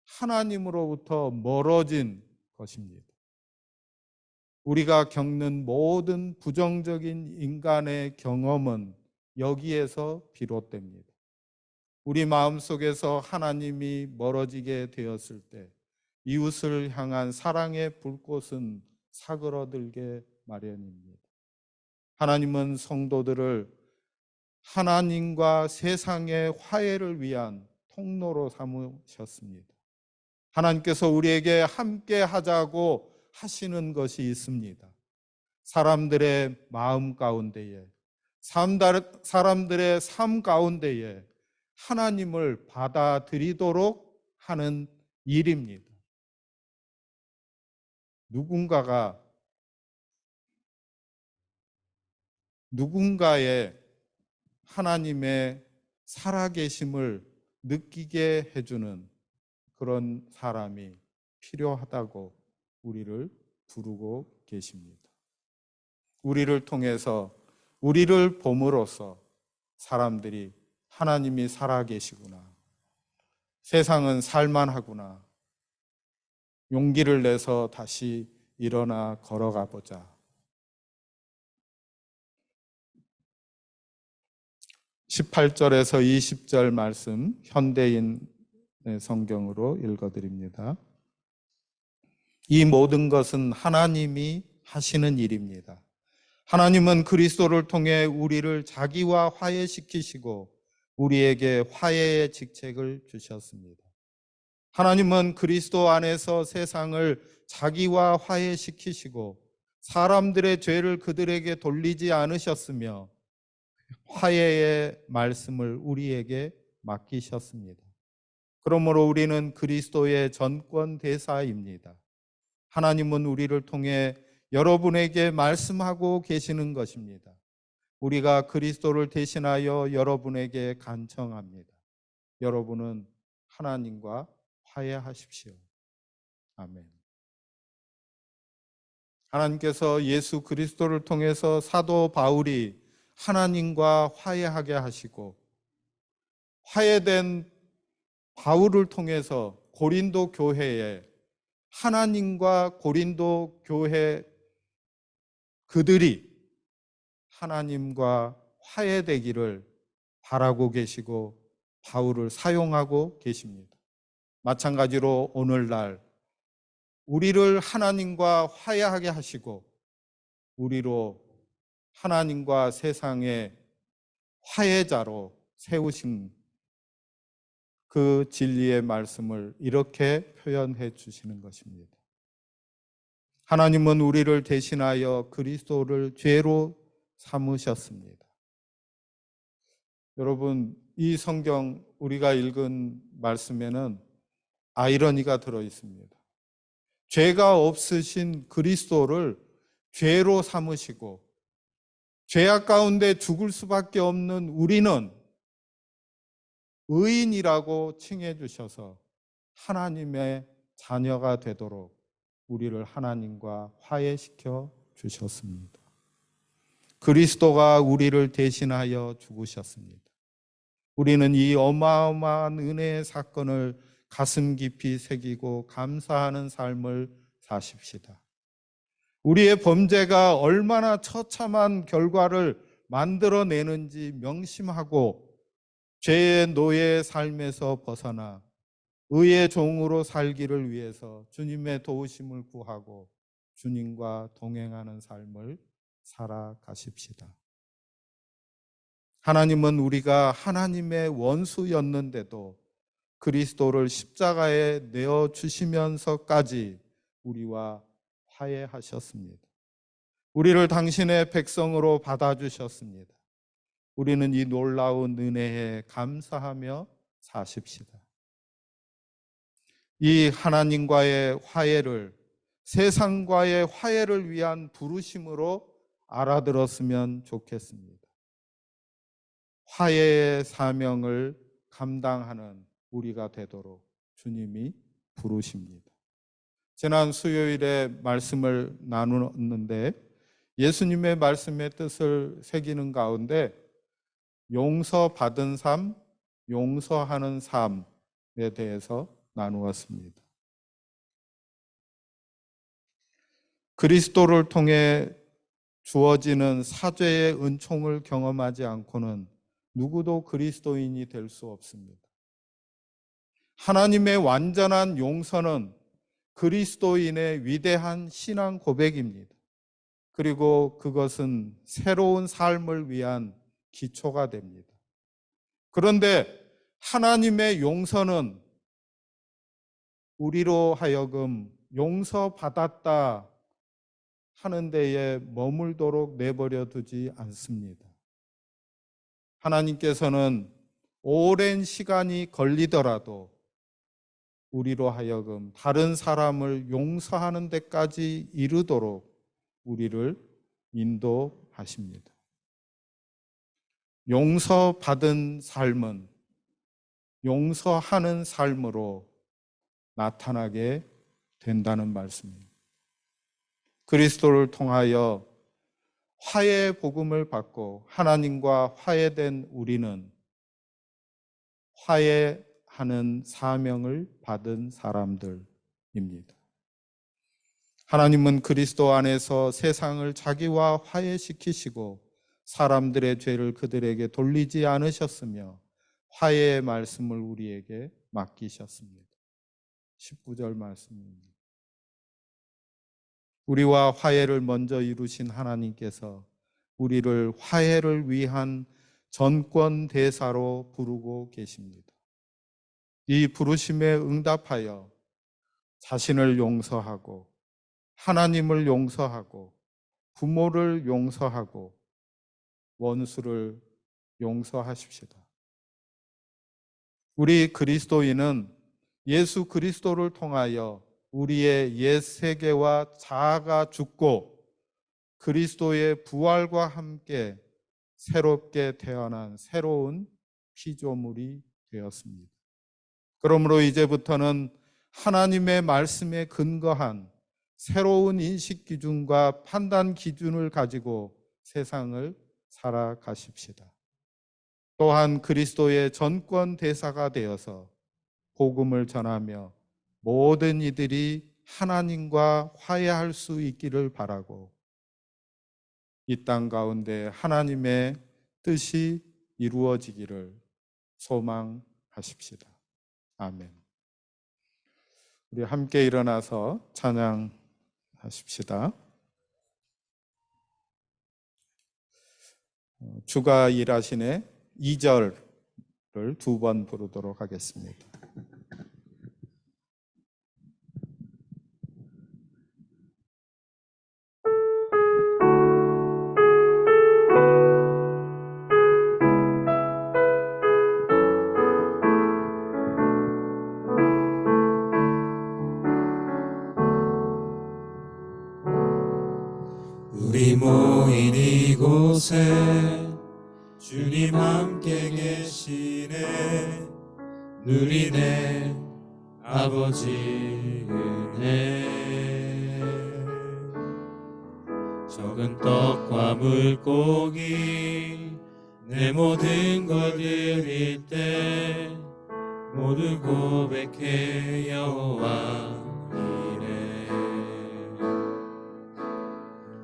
하나님으로부터 멀어진 것입니다. 우리가 겪는 모든 부정적인 인간의 경험은 여기에서 비롯됩니다. 우리 마음속에서 하나님이 멀어지게 되었을 때 이웃을 향한 사랑의 불꽃은 사그러들게 마련입니다. 하나님은 성도들을 하나님과 세상의 화해를 위한 통로로 삼으셨습니다. 하나님께서 우리에게 함께 하자고 하시는 것이 있습니다. 사람들의 마음 가운데에, 사람들의 삶 가운데에 하나님을 받아들이도록 하는 일입니다. 누군가의 하나님의 살아계심을 느끼게 해주는 그런 사람이 필요하다고 우리를 부르고 계십니다. 우리를 통해서, 우리를 봄으로써 사람들이 하나님이 살아계시구나, 세상은 살만하구나, 용기를 내서 다시 일어나 걸어가 보자. 18절에서 20절 말씀 현대인 성경으로 읽어드립니다. 이 모든 것은 하나님이 하시는 일입니다. 하나님은 그리스도를 통해 우리를 자기와 화해시키시고 우리에게 화해의 직책을 주셨습니다. 하나님은 그리스도 안에서 세상을 자기와 화해시키시고 사람들의 죄를 그들에게 돌리지 않으셨으며 화해의 말씀을 우리에게 맡기셨습니다. 그러므로 우리는 그리스도의 전권 대사입니다. 하나님은 우리를 통해 여러분에게 말씀하고 계시는 것입니다. 우리가 그리스도를 대신하여 여러분에게 간청합니다. 여러분은 하나님과 화해하십시오. 아멘. 하나님께서 예수 그리스도를 통해서 사도 바울이 하나님과 화해하게 하시고 화해된 바울을 통해서 고린도 교회에 하나님과 고린도 교회 그들이 하나님과 화해되기를 바라고 계시고 바울을 사용하고 계십니다. 마찬가지로 오늘날 우리를 하나님과 화해하게 하시고 우리로 하나님과 세상의 화해자로 세우신 그 진리의 말씀을 이렇게 표현해 주시는 것입니다. 하나님은 우리를 대신하여 그리스도를 죄로 삼으셨습니다. 여러분, 이 성경 우리가 읽은 말씀에는 아이러니가 들어 있습니다. 죄가 없으신 그리스도를 죄로 삼으시고 죄악 가운데 죽을 수밖에 없는 우리는 의인이라고 칭해 주셔서 하나님의 자녀가 되도록 우리를 하나님과 화해시켜 주셨습니다. 그리스도가 우리를 대신하여 죽으셨습니다. 우리는 이 어마어마한 은혜의 사건을 가슴 깊이 새기고 감사하는 삶을 사십시다. 우리의 범죄가 얼마나 처참한 결과를 만들어내는지 명심하고 죄의 노예의 삶에서 벗어나 의의 종으로 살기를 위해서 주님의 도우심을 구하고 주님과 동행하는 삶을 살아가십시다. 하나님은 우리가 하나님의 원수였는데도 그리스도를 십자가에 내어주시면서까지 우리와 화해하셨습니다. 우리를 당신의 백성으로 받아주셨습니다. 우리는 이 놀라운 은혜에 감사하며 사십시다. 이 하나님과의 화해를 세상과의 화해를 위한 부르심으로 알아들었으면 좋겠습니다. 화해의 사명을 감당하는 우리가 되도록 주님이 부르십니다. 지난 수요일에 말씀을 나누었는데 예수님의 말씀의 뜻을 새기는 가운데 용서받은 삶, 용서하는 삶에 대해서 나누었습니다. 그리스도를 통해 주어지는 사죄의 은총을 경험하지 않고는 누구도 그리스도인이 될 수 없습니다. 하나님의 완전한 용서는 그리스도인의 위대한 신앙 고백입니다. 그리고 그것은 새로운 삶을 위한 기초가 됩니다. 그런데 하나님의 용서는 우리로 하여금 용서받았다 하는 데에 머물도록 내버려 두지 않습니다. 하나님께서는 오랜 시간이 걸리더라도 우리로 하여금 다른 사람을 용서하는 데까지 이르도록 우리를 인도하십니다. 용서받은 삶은 용서하는 삶으로 나타나게 된다는 말씀입니다. 그리스도를 통하여 화해의 복음을 받고 하나님과 화해된 우리는 화해하는 사명을 받은 사람들입니다. 하나님은 그리스도 안에서 세상을 자기와 화해시키시고 사람들의 죄를 그들에게 돌리지 않으셨으며 화해의 말씀을 우리에게 맡기셨습니다. 19절 말씀입니다. 우리와 화해를 먼저 이루신 하나님께서 우리를 화해를 위한 전권 대사로 부르고 계십니다. 이 부르심에 응답하여 자신을 용서하고 하나님을 용서하고 부모를 용서하고 원수를 용서하십시다. 우리 그리스도인은 예수 그리스도를 통하여 우리의 옛 세계와 자아가 죽고 그리스도의 부활과 함께 새롭게 태어난 새로운 피조물이 되었습니다. 그러므로 이제부터는 하나님의 말씀에 근거한 새로운 인식 기준과 판단 기준을 가지고 세상을 살아가십시다. 또한 그리스도의 전권 대사가 되어서 복음을 전하며 모든 이들이 하나님과 화해할 수 있기를 바라고 이 땅 가운데 하나님의 뜻이 이루어지기를 소망하십시다. 아멘. 우리 함께 일어나서 찬양하십시다. 주가 일하시네 2절을 2번 부르도록 하겠습니다. 우리 모인 이곳에 주님 함께 계시네. 누리네 아버지 은혜. 적은 떡과 물고기 내 모든 것 드릴 때 모두 고백해 여호와 이래.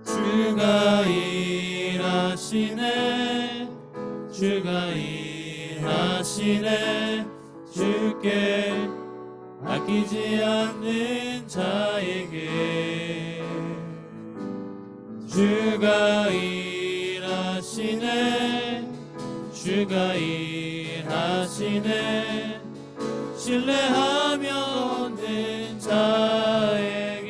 주가 일하시네. 주가 일하시네. 주께 아끼지 않는 자에게 주가 일하시네. 주가 일하시네. 신뢰하며 얻는 자에게.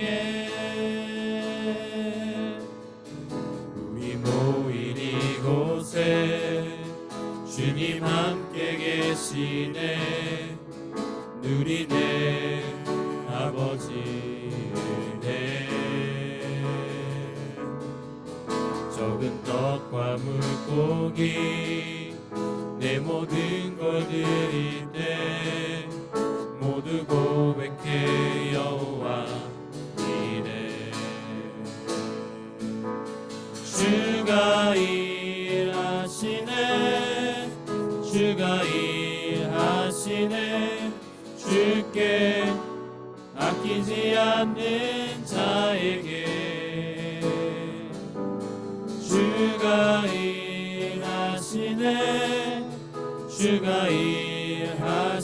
우리 모인 이곳에 주님 함께 계시네. 누리네 아버지 은혜. 적은 떡과 물고기 내 모든 걸 드릴 때 모두 고백해 여호와 이래. 주가 일하시네. 주가 일하시네. 주께 아끼지 않는 자에게 주가 일하시네. 주가 일하시네.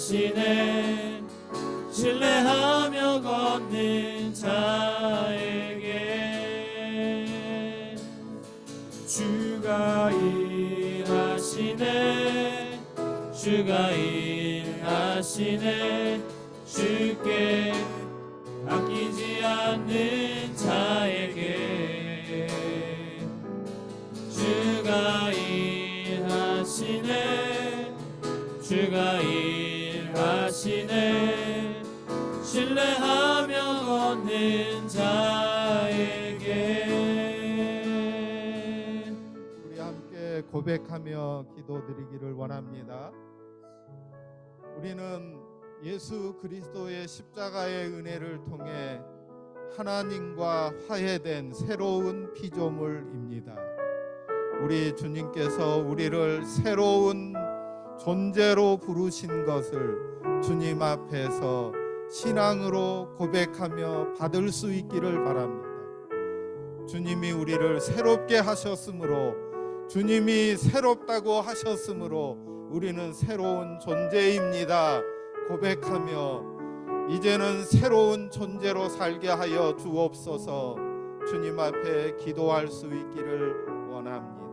신뢰하며 걷는 자에게 주가 일하시네. 주가 일하시네. 주께 아끼지 않는 자에게 주가 일하시네 주가 일하시네 신뢰하며 걷는 자에게 우리 함께 고백하며 기도드리기를 원합니다. 우리는 예수 그리스도의 십자가의 은혜를 통해 하나님과 화해된 새로운 피조물입니다. 우리 주님께서 우리를 새로운 존재로 부르신 것을 주님 앞에서 신앙으로 고백하며 받을 수 있기를 바랍니다. 주님이 우리를 새롭게 하셨으므로, 주님이 새롭다고 하셨으므로 우리는 새로운 존재입니다 고백하며 이제는 새로운 존재로 살게 하여 주옵소서. 주님 앞에 기도할 수 있기를 원합니다.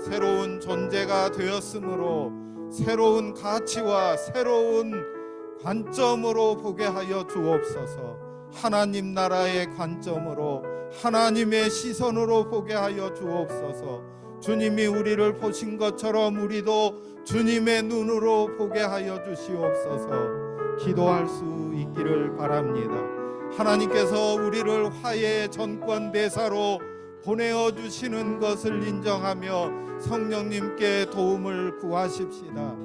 새로운 존재가 되었으므로 새로운 가치와 새로운 관점으로 보게 하여 주옵소서. 하나님 나라의 관점으로, 하나님의 시선으로 보게 하여 주옵소서. 주님이 우리를 보신 것처럼 우리도 주님의 눈으로 보게 하여 주시옵소서. 기도할 수 있기를 바랍니다. 하나님께서 우리를 화해의 전권 대사로 보내어 주시는 것을 인정하며 성령님께 도움을 구하십시다.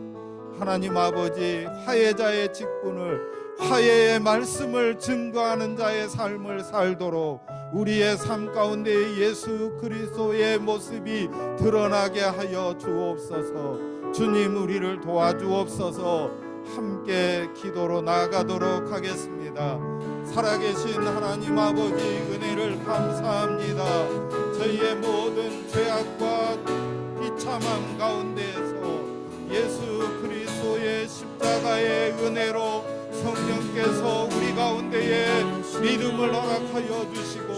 하나님 아버지, 화해자의 직분을, 화해의 말씀을 증거하는 자의 삶을 살도록 우리의 삶 가운데 예수 그리스도의 모습이 드러나게 하여 주옵소서. 주님, 우리를 도와주옵소서. 함께 기도로 나아가도록 하겠습니다. 살아계신 하나님 아버지, 은혜를 감사합니다. 저희의 모든 죄악과 비참함 가운데에서 예수 그리스도의 십자가의 은혜로 성령께서 우리 가운데에 믿음을 허락하여 주시고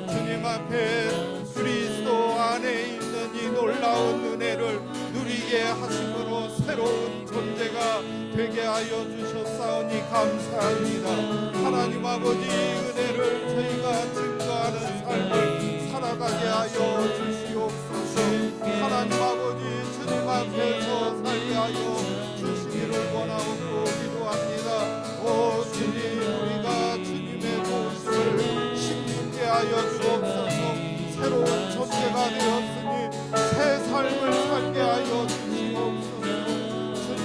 주님 앞에 그리스도 안에 있는 이 놀라운 은혜를 누리게 하심으로 새로운 존재가 되게 하여 주셨사오니 감사합니다. 하나님 아버지, 은혜를 저희가 증거하는 삶을 살아가게 하여 주시옵소서. 하나님 아버지, 주님 앞에서 살게 하여 주시기를 원하옵고 기도합니다. 오 주님, 우리가 주님의 도우심을 힘있게 하여 주옵소서. 새로운 존재가 되었으니 새 삶을 살게 하여 주시옵소서. 주님,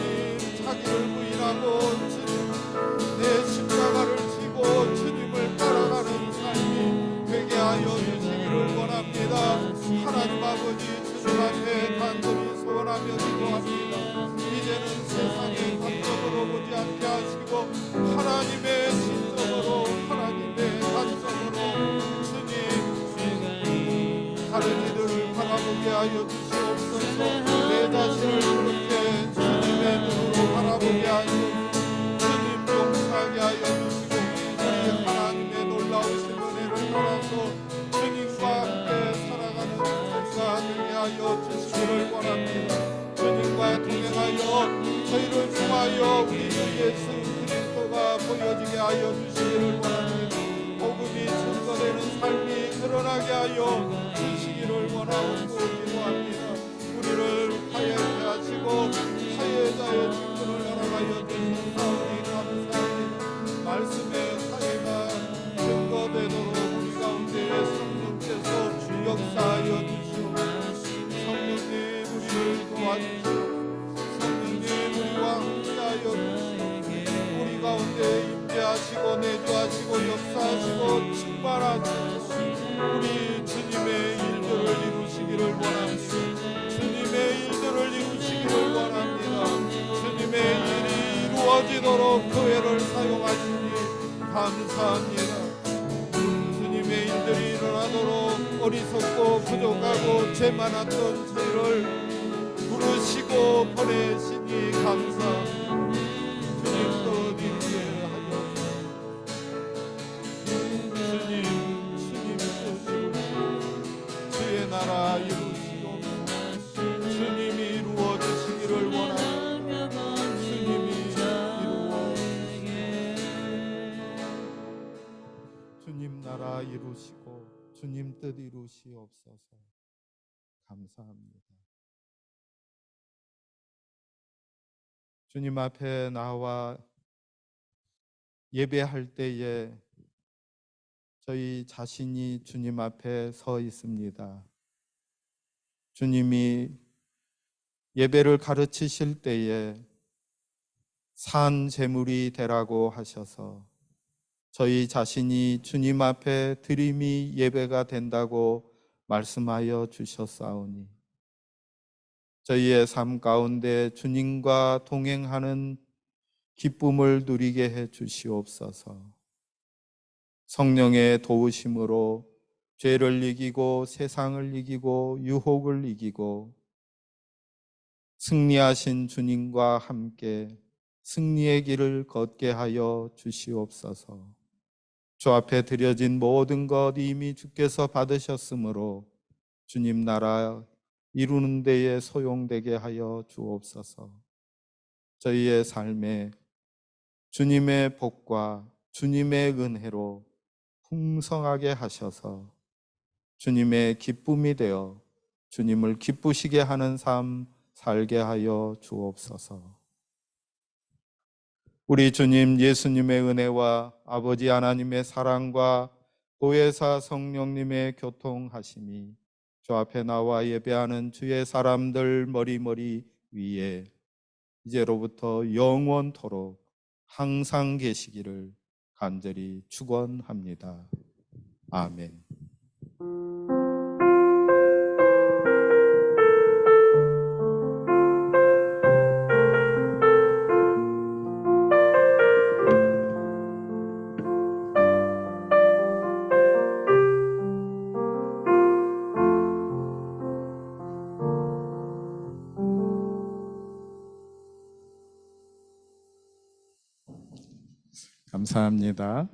자기를 부인하고 주님 내 십자가를 지고 주님을 따라가는 삶이 되게 하여 주시기를 원합니다. 하나님 아버지, 주님 앞에 간절히 소원하며 기도합니다. 이제는 세상의 관점으로 보지 않게 하시고 하나님의 신점으로, 하나님의 관점으로 주님 다른 이들을 바라보게 하여 주시옵소서. 내 자신을 그렇게 주님의 눈으로 바라보게 하시고 주님 용서하게 하여 주시고 우리 하나님의 놀라우신 은혜를 따라서 주님과 함께 살아가는 우리가 되게 하여 주시기를 원합니다. 주님과 동행하여 저희를 통하여 우리 예수 그리스도가 보여지게 하여 주시기를 원합니다. 복음이 증거되는 삶이 드러나게 하여 주시기를 원하고 기도합니다. 우리를 화해하게 하시고 화해자의 직분을 허락하여 주시옵소서. 감사합니다. 말씀의 화해가 증거되도록 우리 가운데 성령께서 역사하여 주시옵소서. 성령님, 우리를 도와주시옵소서. 성령님, 우리와 함께하여 주시옵소서. 우리 가운데 임재하시고 내주하시고 역사하시고 충만하시고 우리 주님의 일들을 이루시기를 원합니다. 주님의 일들을 이루시기를 원합니다. 주님의 일이 이루어지도록 교회를 사용하시니 감사합니다. 주님의 일들이 일어나도록 어리석고 부족하고 죄 많았던 저희를 부르시고 보내시니 감사합니다. 주님 또 인도하여 주님 또 이루시고 주의 나라 이루시고 주님이 이루어 주시기를 원합니다. 주님이 이루어 다 이루시고 주님 뜻 이루시옵소서. 감사합니다. 주님 앞에 나와 예배할 때에 저희 자신이 주님 앞에 서 있습니다. 주님이 예배를 가르치실 때에 산 제물이 되라고 하셔서 저희 자신이 주님 앞에 드림이 예배가 된다고 말씀하여 주셨사오니 저희의 삶 가운데 주님과 동행하는 기쁨을 누리게 해 주시옵소서. 성령의 도우심으로 죄를 이기고 세상을 이기고 유혹을 이기고 승리하신 주님과 함께 승리의 길을 걷게 하여 주시옵소서. 주 앞에 드려진 모든 것 이미 주께서 받으셨으므로 주님 나라 이루는 데에 소용되게 하여 주옵소서. 저희의 삶에 주님의 복과 주님의 은혜로 풍성하게 하셔서 주님의 기쁨이 되어 주님을 기쁘시게 하는 삶 살게 하여 주옵소서. 우리 주님 예수님의 은혜와 아버지 하나님의 사랑과 보혜사 성령님의 교통하심이 주 앞에 나와 예배하는 주의 사람들 머리머리 위에 이제로부터 영원토록 항상 계시기를 간절히 축원합니다. 아멘. 감사합니다.